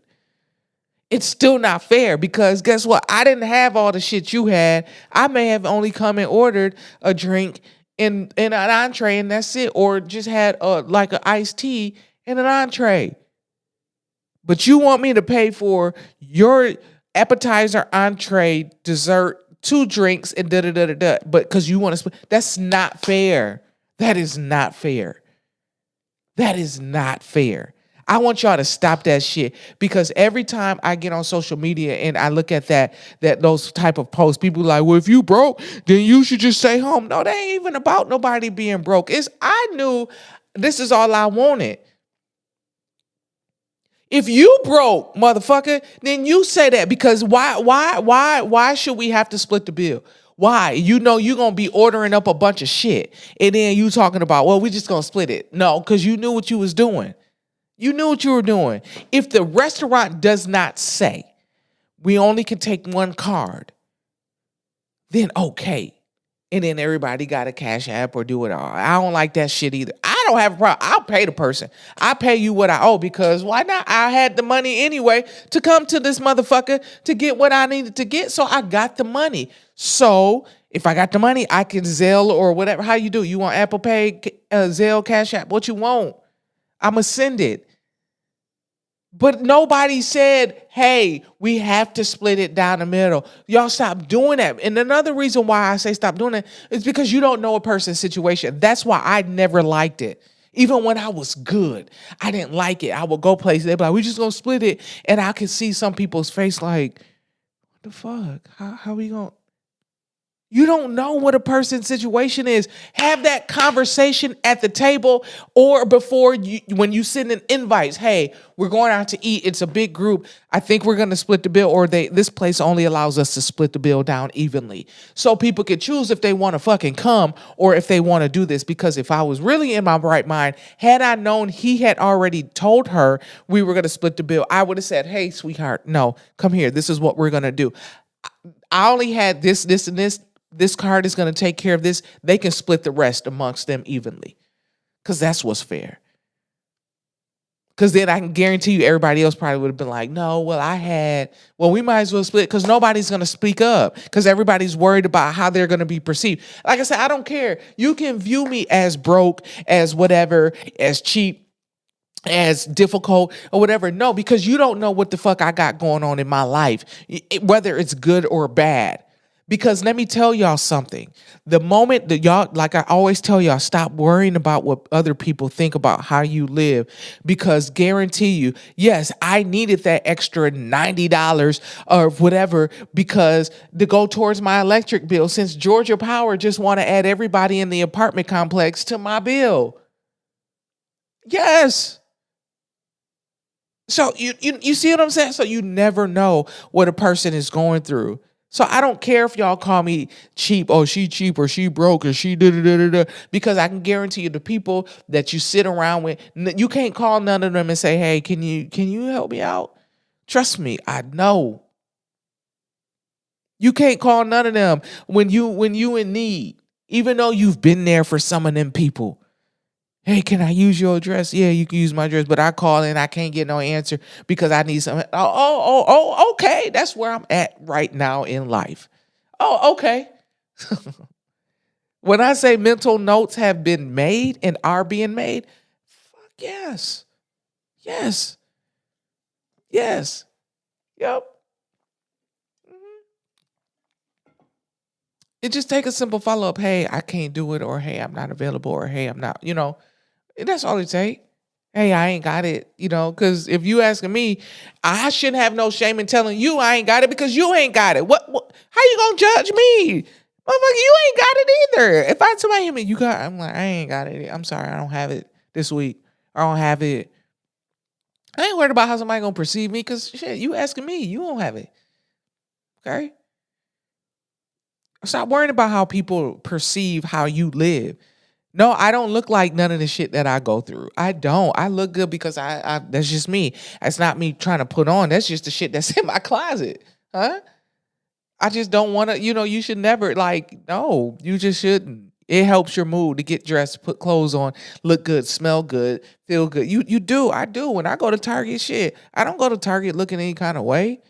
It's still not fair because guess what? I didn't have all the shit you had. I may have only come and ordered a drink and an entree and that's it. Or just had like an iced tea and an entree. But you want me to pay for your appetizer, entree, dessert, 2 drinks, and da-da-da-da-da. But because you want to split. That's not fair. That is not fair. That is not fair. I want y'all to stop that shit because every time I get on social media and I look at those type of posts, people are like, well, if you broke, then you should just stay home. No, that ain't even about nobody being broke. I knew this is all I wanted. If you broke, motherfucker, then you say that because why should we have to split the bill? Why? You know you're going to be ordering up a bunch of shit. And then you talking about, well, we just going to split it. No, because you knew what you was doing. You knew what you were doing. If the restaurant does not say we only can take one card, then okay. And then everybody got a cash app or do it all. I don't like that shit either. I don't have a problem. I'll pay the person. I pay you what I owe because why not? I had the money anyway to come to this motherfucker to get what I needed to get. So I got the money. So if I got the money, I can Zelle or whatever. How you do? You want Apple Pay, Zelle, Cash App? What you want? I'ma send it. But nobody said, hey, we have to split it down the middle. Y'all stop doing that. And another reason why I say stop doing it is because you don't know a person's situation. That's why I never liked it. Even when I was good, I didn't like it. I would go places, they'd be like, we just gonna split it. And I could see some people's face like, what the fuck? How we gonna? You don't know what a person's situation is. Have that conversation at the table or before when you send an invites. Hey, we're going out to eat. It's a big group. I think we're going to split the bill or this place only allows us to split the bill down evenly. So people can choose if they want to fucking come or if they want to do this. Because if I was really in my right mind, had I known he had already told her we were going to split the bill, I would have said, hey, sweetheart, no, come here. This is what we're going to do. I only had this, and this. This card is going to take care of this. They can split the rest amongst them evenly because that's what's fair. Because then I can guarantee you everybody else probably would have been like, no, well, we might as well split because nobody's going to speak up because everybody's worried about how they're going to be perceived. Like I said, I don't care. You can view me as broke, as whatever, as cheap, as difficult or whatever. No, because you don't know what the fuck I got going on in my life, whether it's good or bad. Because let me tell y'all something. The moment that y'all, like I always tell y'all, stop worrying about what other people think about how you live. Because guarantee you, yes, I needed that extra $90 or whatever because to go towards my electric bill since Georgia Power just want to add everybody in the apartment complex to my bill. Yes. So you see what I'm saying? So you never know what a person is going through. So I don't care if y'all call me cheap. Oh, she cheap or she broke or she da da da da. Because I can guarantee you, the people that you sit around with, you can't call none of them and say, "Hey, can you help me out?" Trust me, I know. You can't call none of them when you in need, even though you've been there for some of them people. Hey, can I use your address? Yeah, you can use my address, but I call and I can't get no answer because I need some. Okay. That's where I'm at right now in life. Oh, okay. When I say mental notes have been made and are being made, fuck yes. Yes. Yes. Yep. It just take a simple follow up. Hey, I can't do it, or hey, I'm not available, or hey, I'm not, and that's all it take. Hey, I ain't got it, because if you asking me, I shouldn't have no shame in telling you I ain't got it because you ain't got it. What how you gonna judge me? Motherfucker, you ain't got it either. If I somebody hit me, you got, I'm like, I ain't got it. I'm sorry, I don't have it this week. I don't have it. I ain't worried about how somebody gonna perceive me because shit, you asking me, you don't have it. Okay? Stop worrying about how people perceive how you live. No, I don't look like none of the shit that I go through. I don't. I look good because I that's just me. That's not me trying to put on. That's just the shit that's in my closet. Huh? I just don't want to, you should never no, you just shouldn't. It helps your mood to get dressed, put clothes on, look good, smell good, feel good. You do. I do. When I go to Target, shit, I don't go to Target looking any kind of way.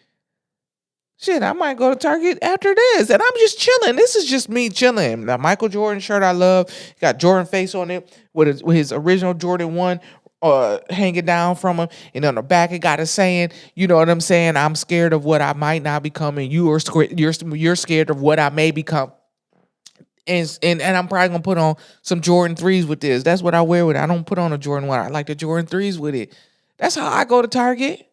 Shit, I might go to Target after this, and I'm just chilling. This is just me chilling. The Michael Jordan shirt I love, got Jordan face on it with his original Jordan 1 hanging down from him, and on the back it got a saying, you know what I'm saying? I'm scared of what I might not become, and you're scared of what I may become. And I'm probably gonna put on some Jordan 3s with this. That's what I wear with it. I don't put on a Jordan 1. I like the Jordan 3s with it. That's how I go to Target.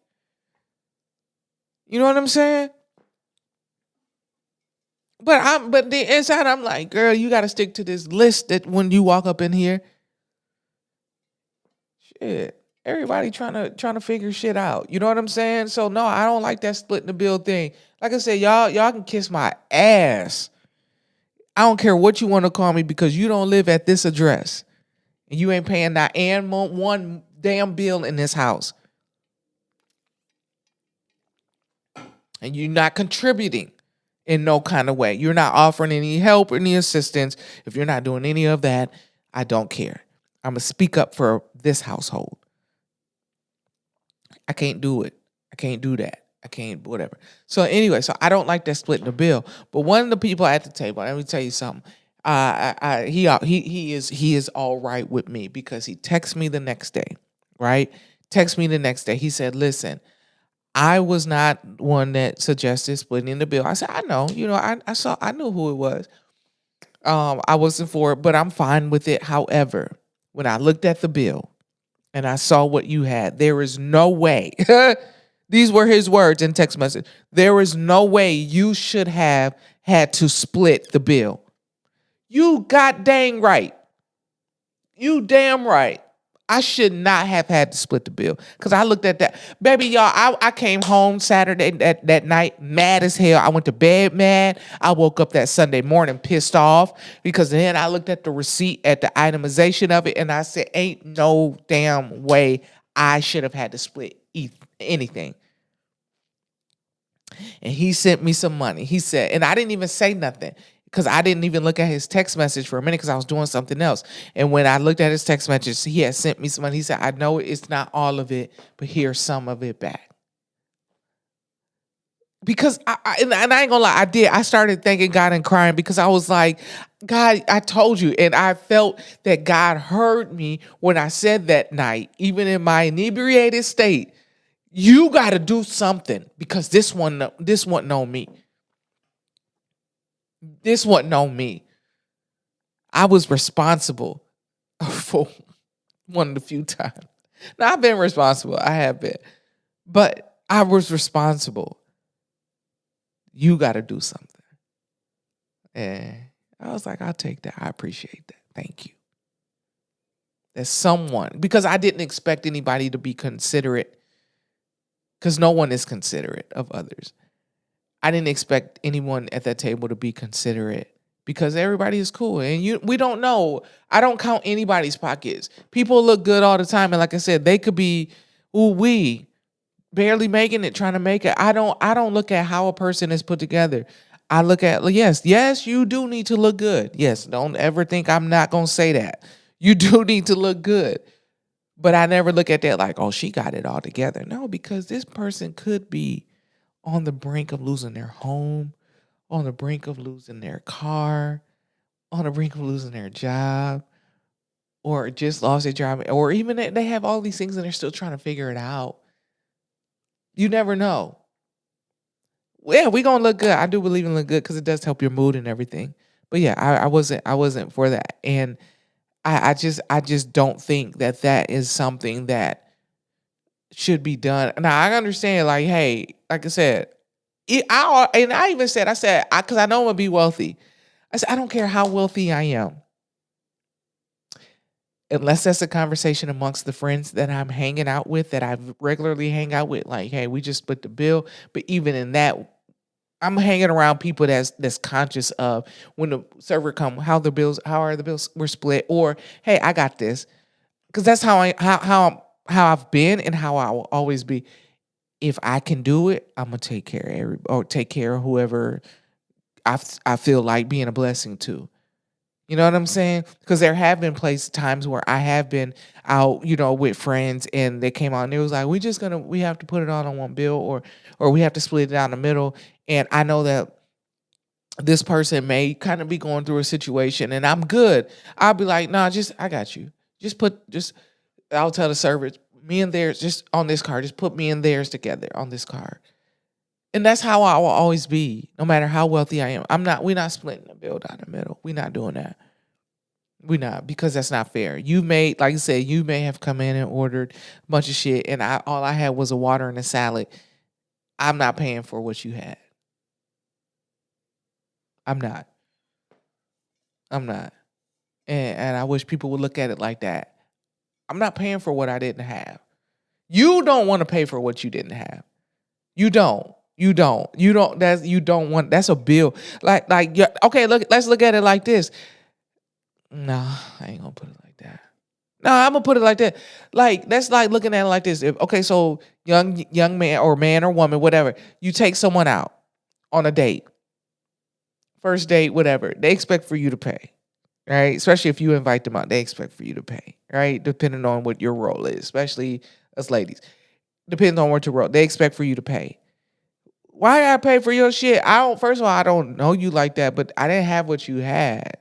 You know what I'm saying? But the inside I'm like, girl, you gotta stick to this list that when you walk up in here. Shit. Everybody trying to figure shit out. You know what I'm saying? So no, I don't like that splitting the bill thing. Like I said, y'all can kiss my ass. I don't care what you want to call me because you don't live at this address. And you ain't paying not and one damn bill in this house. And you're not contributing in no kind of way. You're not offering any help or any assistance. If you're not doing any of that, I don't care. I'm going to speak up for this household. I can't do it. I can't do that. I can't, whatever. So anyway, so I don't like that splitting the bill. But one of the people at the table, let me tell you something. He is all right with me because he texts me the next day, right? Text me the next day. He said, "Listen, I was not one that suggested splitting the bill." I said, "I know, I knew who it was. I wasn't for it, but I'm fine with it. However, when I looked at the bill and I saw what you had, there is no way." These were his words in text message. "There is no way you should have had to split the bill." You got dang right. You damn right. I should not have had to split the bill because I looked at that. Baby, y'all, I came home Saturday that night mad as hell. I went to bed mad. I woke up that Sunday morning pissed off because then I looked at the receipt at the itemization of it and I said, ain't no damn way I should have had to split anything. And he sent me some money. He said, and I didn't even say nothing because I didn't even look at his text message for a minute because I was doing something else. And when I looked at his text message, he had sent me some money. He said, "I know it's not all of it, but here's some of it back." Because and I ain't gonna lie, I did. I started thanking God and crying because I was like, "God, I told you." And I felt that God heard me when I said that night, even in my inebriated state, "You got to do something because this one on me. This wasn't on me. I was responsible for one of the few times. Now, I've been responsible. I have been. But I was responsible. You got to do something." And I was like, "I'll take that. I appreciate that. Thank you." There's someone, because I didn't expect anybody to be considerate, because no one is considerate of others. I didn't expect anyone at that table to be considerate because everybody is cool. And we don't know. I don't count anybody's pockets. People look good all the time. And like I said, they could be we barely making it, trying to make it. I don't look at how a person is put together. I look at, yes, you do need to look good. Yes, don't ever think I'm not gonna say that. You do need to look good. But I never look at that like, oh, she got it all together. No, because this person could be on the brink of losing their home, on the brink of losing their car, on the brink of losing their job, or just lost their job, or even they have all these things and they're still trying to figure it out. You never know. Yeah, we gonna look good. I do believe in look good because it does help your mood and everything. But yeah, I wasn't for that, and I just don't think that that is something that should be done. Now I understand, like, hey, like I said, I even said, because I know I'm gonna be wealthy. I said I don't care how wealthy I am, unless that's a conversation amongst the friends that I'm hanging out with, that I regularly hang out with. Like, hey, we just split the bill. But even in that, I'm hanging around people that's conscious of when the server come, how are the bills were split, or hey, I got this, because that's how I've been and how I will always be. If I can do it, I'm gonna take care of or take care of whoever I feel like being a blessing to. You know what I'm saying? Because there have been times where I have been out, with friends, and they came out and it was like, we have to put it all on one bill, or we have to split it down the middle. And I know that this person may kind of be going through a situation, and I'm good. I'll be like, nah, I got you. I'll tell the server, me and theirs, just on this card, just put me and theirs together on this card. And that's how I will always be, no matter how wealthy I am. We're not splitting the bill down the middle. We're not doing that. We're not, because that's not fair. Like I said, you may have come in and ordered a bunch of shit, and all I had was a water and a salad. I'm not paying for what you had. I'm not. I'm not. And I wish people would look at it like that. I'm not paying for what I didn't have. You don't want to pay for what you didn't have. You don't. You don't. You don't. You don't want. That's a bill. Yeah, okay. Let's look at it like this. No, I ain't gonna put it like that. No, I'm gonna put it like that. Like, that's like looking at it like this. So young man or woman, whatever, you take someone out on a date, first date, whatever. They expect for you to pay, right? Especially if you invite them out, they expect for you to pay, right? Depending on what your role is, especially us ladies. Depends on what your role. They expect for you to pay. Why I pay for your shit? First of all, I don't know you like that, but I didn't have what you had.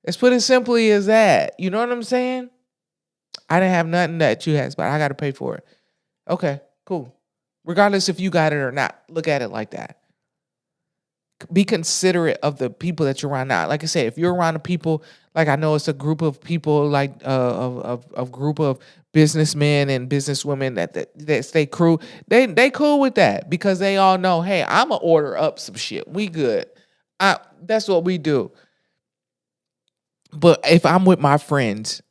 Let's put it simply as that. You know what I'm saying? I didn't have nothing that you had, but I got to pay for it. Okay, cool. Regardless if you got it or not, look at it like that. Be considerate of the people that you're around. Now, like I said, if you're around the people, like I know it's a group of people, like of group of businessmen and businesswomen that stay crew, they cool with that, because they all know, hey, I'm gonna order up some shit. We good. That's what we do. But if I'm with my friends,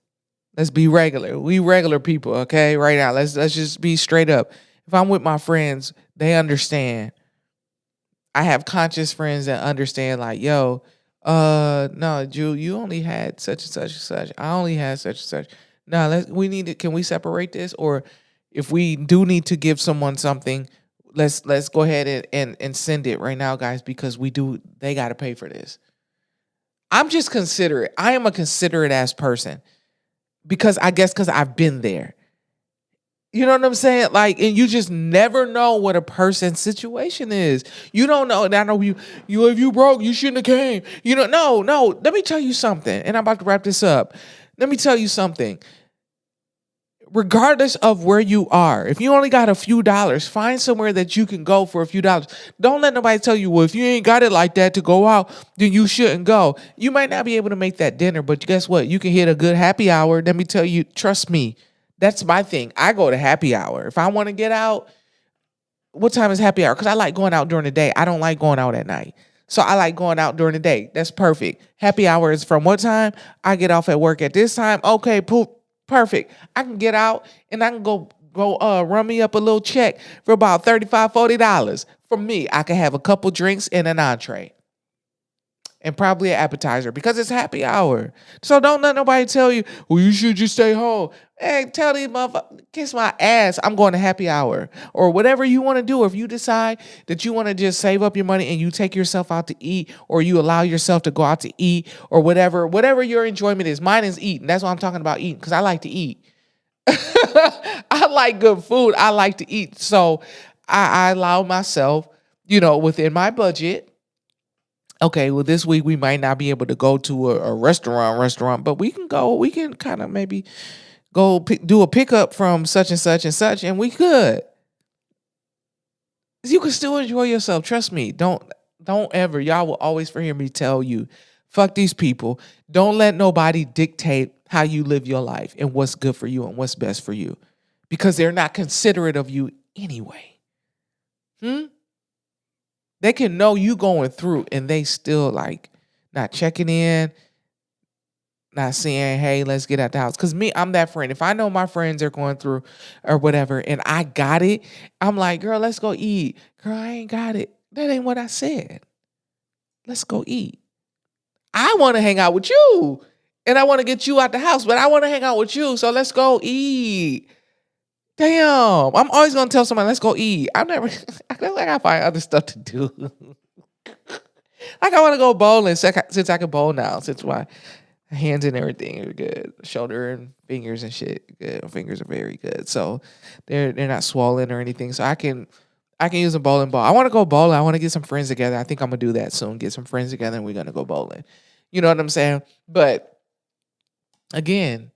let's be regular. We regular people, okay? Right now, let's just be straight up. If I'm with my friends, they understand. I have conscious friends that understand, like, yo, no, Drew, you only had such and such and such. I only had such and such. No, can we separate this? Or if we do need to give someone something, let's go ahead and send it right now, guys, because they gotta pay for this. I'm just considerate. I am a considerate ass person, because I've been there. You know what I'm saying? Like, and you just never know what a person's situation is. You don't know. And I know you if you broke, you shouldn't have came. No. Let me tell you something. And I'm about to wrap this up. Let me tell you something. Regardless of where you are, if you only got a few dollars, find somewhere that you can go for a few dollars. Don't let nobody tell you, well, if you ain't got it like that to go out, then you shouldn't go. You might not be able to make that dinner, but guess what? You can hit a good happy hour. Let me tell you, trust me. That's my thing. I go to happy hour. If I want to get out, what time is happy hour? Because I like going out during the day. I don't like going out at night. So I like going out during the day. That's perfect. Happy hour is from what time? I get off at work at this time. Okay, perfect. I can get out and I can go go run me up a little check for about $35, $40. For me, I can have a couple drinks and an entree and probably an appetizer because it's happy hour. So don't let nobody tell you, well, you should just stay home. Hey, tell these motherfuckers, kiss my ass, I'm going to happy hour. Or whatever you want to do. If you decide that you want to just save up your money and you take yourself out to eat, or you allow yourself to go out to eat, or whatever your enjoyment is. Mine is eating. That's what I'm talking about, eating, because I like to eat. I like good food. I like to eat. So I allow myself, within my budget. Okay, well, this week we might not be able to go to a restaurant, but we can kind of maybe go do a pickup from such and such, and we could. You can still enjoy yourself. Trust me. Don't ever. Y'all will always hear me tell you, fuck these people. Don't let nobody dictate how you live your life and what's good for you and what's best for you, because they're not considerate of you anyway. They can know you going through and they still like not checking in, not saying, hey, let's get out the house. Because me, I'm that friend. If I know my friends are going through or whatever and I got it, I'm like, girl, let's go eat. Girl, I ain't got it. That ain't what I said. Let's go eat. I want to hang out with you and I want to get you out the house, but I want to hang out with you. So let's go eat. Damn, I'm always gonna tell somebody, let's go eat. I feel like I find other stuff to do. Like I want to go bowling since I can bowl now, since my hands and everything are good, shoulder and fingers and shit. Good, fingers are very good, so they're not swollen or anything. So I can use a bowling ball. I want to go bowling. I want to get some friends together. I think I'm gonna do that soon. Get some friends together and we're gonna go bowling. You know what I'm saying? But again,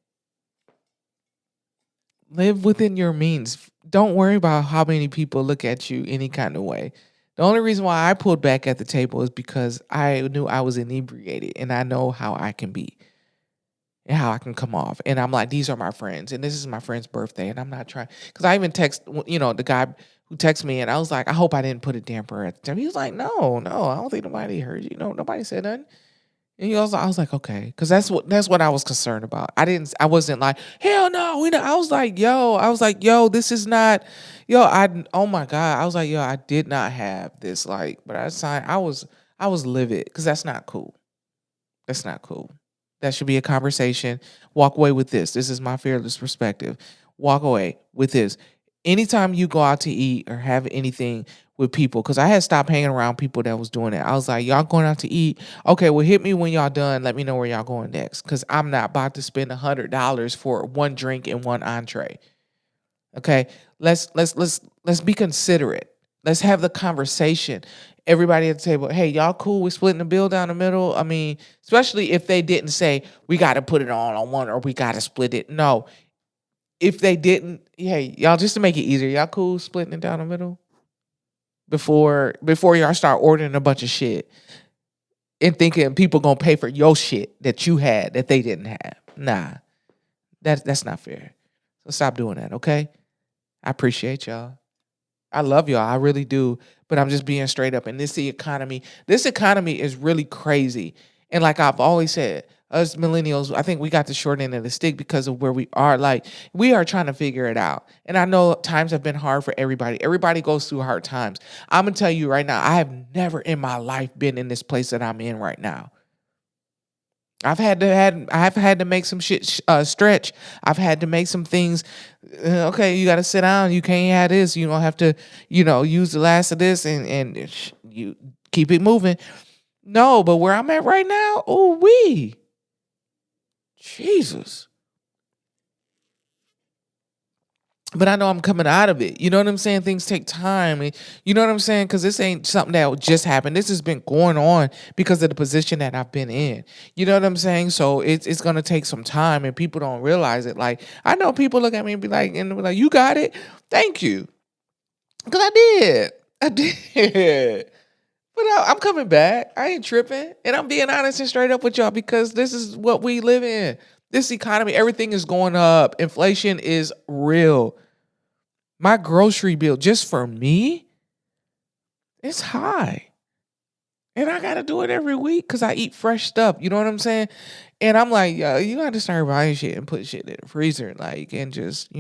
live within your means. Don't worry about how many people look at you any kind of way. The only reason why I pulled back at the table is because I knew I was inebriated and I know how I can be and how I can come off. And I'm like, these are my friends and this is my friend's birthday. And I'm not trying, because I even text, the guy who texted me and I was like, I hope I didn't put a damper at the time. He was like, no, I don't think nobody heard you. Nobody said nothing. And I was like, okay, because that's what I was concerned about. I wasn't like, hell no, I was like, yo, this is not, oh my God, I was like, yo, I did not have this, like, but I was livid, because that's not cool. That's not cool. That should be a conversation. Walk away with this. This is my fearless perspective. Walk away with this. Anytime you go out to eat or have anything with people, because I had stopped hanging around people that was doing it. I was like, y'all going out to eat? Okay, well, hit me when y'all done. Let me know where y'all going next, because I'm not about to spend $100 for one drink and one entree. Okay, let's be considerate. Let's have the conversation. Everybody at the table, hey, y'all cool? We splitting the bill down the middle? I mean, especially if they didn't say we got to put it on one or we got to split it. No, if they didn't, hey, y'all, just to make it easier, y'all cool splitting it down the middle? Before y'all start ordering a bunch of shit and thinking people gonna pay for your shit that you had that they didn't have. Nah, that's not fair. So stop doing that, okay? I appreciate y'all. I love y'all. I really do. But I'm just being straight up. And this economy is really crazy. And like I've always said, us millennials, I think we got the short end of the stick because of where we are. Like, we are trying to figure it out. And I know times have been hard for everybody. Everybody goes through hard times. I'm going to tell you right now, I have never in my life been in this place that I'm in right now. I've had to make some shit stretch. I've had to make some things. Okay, you got to sit down. You can't have this. You don't have to, use the last of this and you keep it moving. No, but where I'm at right now, Jesus. But I know I'm coming out of it. You know what I'm saying? Things take time. You know what I'm saying? Because this ain't something that just happened. This has been going on because of the position that I've been in. You know what I'm saying? So it's going to take some time, and people don't realize it. Like, I know people look at me and be like, you got it? Thank you. Because I did. But I'm coming back. I ain't tripping. And I'm being honest and straight up with y'all, because this is what we live in. This economy, everything is going up. Inflation is real. My grocery bill, just for me, it's high. And I got to do it every week because I eat fresh stuff. You know what I'm saying? And I'm like, yo, you got to start buying shit and put shit in the freezer. Like, and just,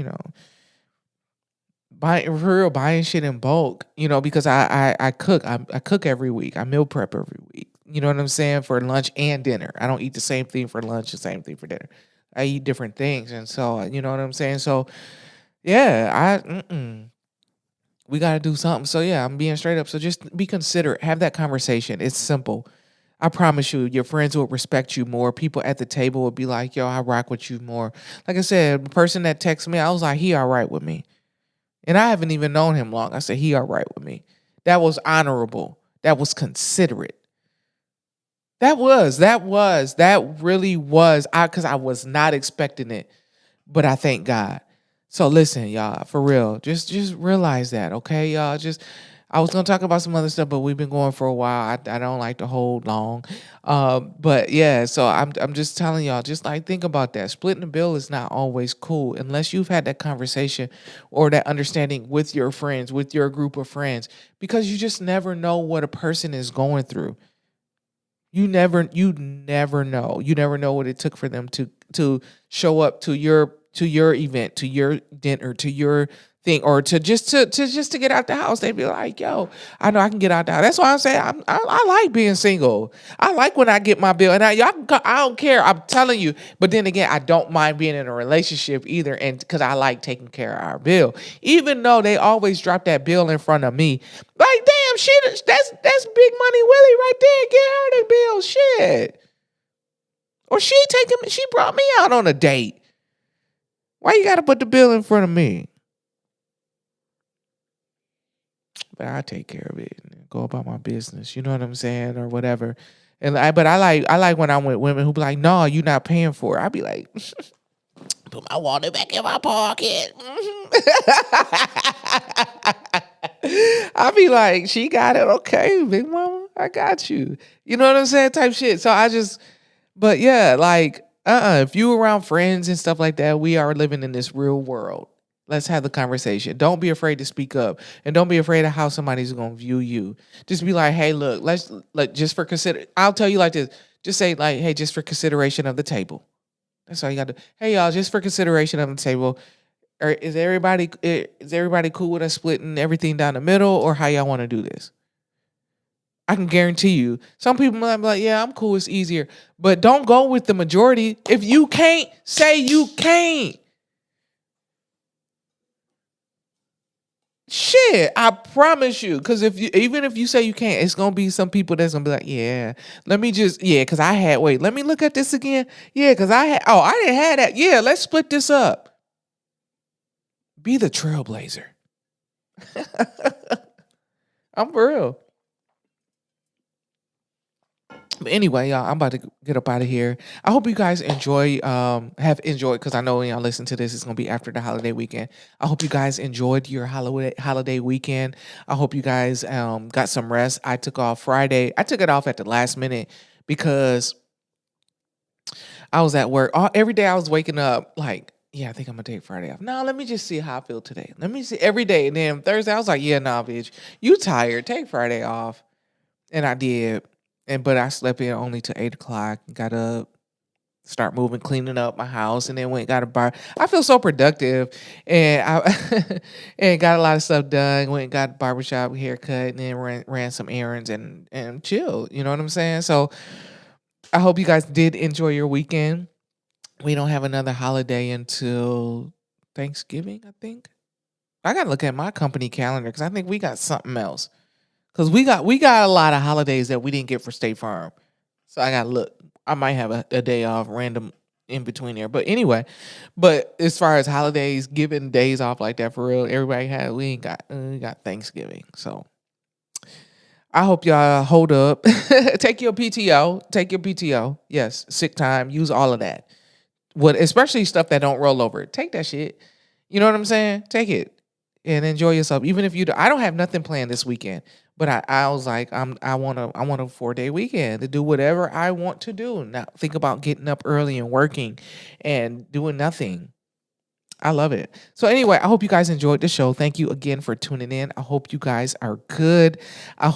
buying shit in bulk, because I cook. I cook every week. I meal prep every week. You know what I'm saying? For lunch and dinner. I don't eat the same thing for lunch, the same thing for dinner. I eat different things, and so you know what I'm saying. So yeah, we got to do something. So yeah, I'm being straight up. So just be considerate. Have that conversation. It's simple. I promise you, your friends will respect you more. People at the table will be like, "Yo, I rock with you more." Like I said, the person that texted me, I was like, "He all right with me." And I haven't even known him long. I said, he all right with me. That was honorable. That was considerate. That really was. Because I was not expecting it, but I thank God. So listen, y'all, for real, just realize that, okay, y'all. I was gonna talk about some other stuff, but we've been going for a while. I don't like to hold long, but yeah. So I'm just telling y'all, just like think about that. Splitting the bill is not always cool unless you've had that conversation or that understanding with your friends, with your group of friends, because you just never know what a person is going through. You never know. You never know what it took for them to show up to your event, to your dinner, to your thing, or to get out the house. They'd be like, "Yo, I know I can get out the house." That's why I'm saying I like being single. I like when I get my bill, and I don't care. I'm telling you. But then again, I don't mind being in a relationship either, and because I like taking care of our bill, even though they always drop that bill in front of me. Like, damn, shit, that's Big Money Willie right there. Get her the bill, shit. Or she brought me out on a date. Why you got to put the bill in front of me? But I take care of it and go about my business. You know what I'm saying, or whatever. But I like when I'm with women who be like, "No, you not paying for it." I be like, "Put my wallet back in my pocket." I be like, "She got it, okay, big mama, I got you." You know what I'm saying, type shit. So but yeah, like, if you around friends and stuff like that, we are living in this real world. Let's have the conversation. Don't be afraid to speak up, and don't be afraid of how somebody's gonna view you. Just be like, "Hey, look, let's like just for consider." I'll tell you like this. Just say like, "Hey, just for consideration of the table." That's all you got to do. Hey, y'all, just for consideration of the table, is everybody cool with us splitting everything down the middle, or how y'all want to do this? I can guarantee you, some people might be like, "Yeah, I'm cool. It's easier," but don't go with the majority. If you can't, say you can't. Shit, I promise you. Because even if you say you can't, it's gonna be some people that's gonna be like, "Yeah, because I had. Wait, let me look at this again. Yeah, because I had. Oh, I didn't have that. Yeah, let's split this up." Be the trailblazer. I'm for real. But anyway, y'all, I'm about to get up out of here. I hope you guys have enjoyed, because I know when y'all listen to this, it's gonna be after the holiday weekend. I hope you guys enjoyed your holiday weekend. I hope you guys got some rest. I took off Friday. I took it off at the last minute because I was at work. Every day I was waking up like, yeah, I think I'm gonna take Friday off. No, let me just see how I feel today. Let me see every day. And then Thursday, I was like, yeah, nah, bitch, you tired. Take Friday off. And I did. But I slept in only till 8 o'clock. Got up, start moving, cleaning up my house, and then went and got a bar. I feel so productive, and I and got a lot of stuff done. Went and got a barbershop haircut, and then ran some errands and chilled. You know what I'm saying? So I hope you guys did enjoy your weekend. We don't have another holiday until Thanksgiving, I think. I gotta look at my company calendar because I think we got something else. Cause we got a lot of holidays that we didn't get for State Farm. So I gotta look. I might have a day off random in between there. But anyway, but as far as holidays, giving days off like that for real, everybody had we ain't got we got Thanksgiving. So I hope y'all hold up. Take your PTO. Take your PTO. Yes, sick time. Use all of that. Especially stuff that don't roll over. Take that shit. You know what I'm saying? Take it and enjoy yourself. Even if I don't have nothing planned this weekend, but I was like, I want a 4-day weekend to do whatever I want to do. Not think about getting up early and working and doing nothing. I love it. So anyway, I hope you guys enjoyed the show. Thank you again for tuning in. I hope you guys are good. I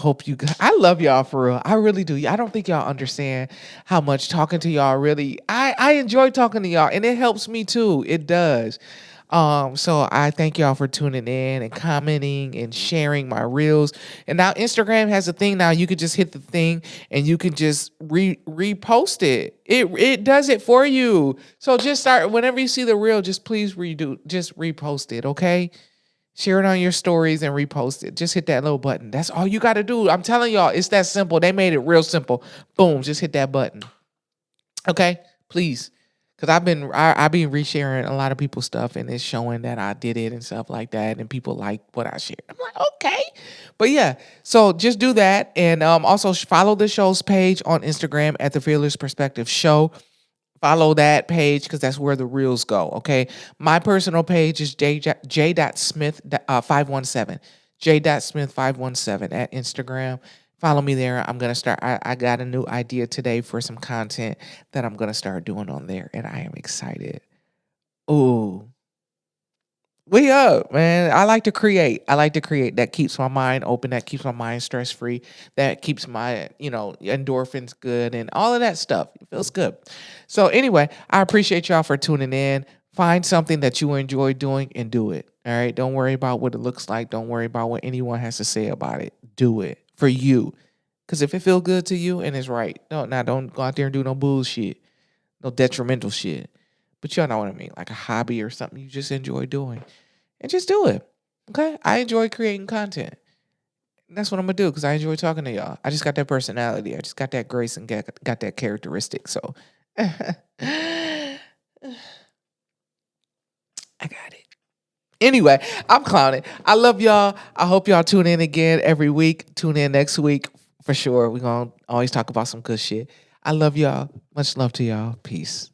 love y'all for real. I really do. I don't think y'all understand how much talking to y'all really I enjoy talking to y'all, and it helps me too. It does. So I thank y'all for tuning in and commenting and sharing my reels. And now Instagram has a thing now. You could just hit the thing and you can just repost it. It does it for you. So just start whenever you see the reel, just please just repost it, okay? Share it on your stories and repost it. Just hit that little button. That's all you got to do. I'm telling y'all, it's that simple. They made it real simple. Boom, just hit that button. Okay, please, because I've been resharing a lot of people's stuff and it's showing that I did it and stuff like that, and people like what I shared. I'm like, okay, but yeah, so just do that, and also follow the show's page on Instagram at the Fearless Perspective Show. Follow that page because that's where the reels go. Okay, my personal page is j.smith 517 j.smith 517 at Instagram. Follow me there. I'm gonna start. I got a new idea today for some content that I'm gonna start doing on there, and I am excited. Ooh, we up, man. I like to create. I like to create. That keeps my mind open. That keeps my mind stress free. That keeps my, endorphins good and all of that stuff. It feels good. So anyway, I appreciate y'all for tuning in. Find something that you enjoy doing and do it. All right. Don't worry about what it looks like. Don't worry about what anyone has to say about it. Do it for you. Because if it feels good to you and it's right, don't go out there and do no bullshit, no detrimental shit. But y'all know what I mean, like a hobby or something you just enjoy doing, and just do it. Okay, I enjoy creating content. And that's what I'm gonna do because I enjoy talking to y'all. I just got that personality. I just got that grace and got that characteristic. So I got it. Anyway, I'm clowning. I love y'all. I hope y'all tune in again every week. Tune in next week for sure. We're gonna always talk about some good shit. I love y'all. Much love to y'all. Peace.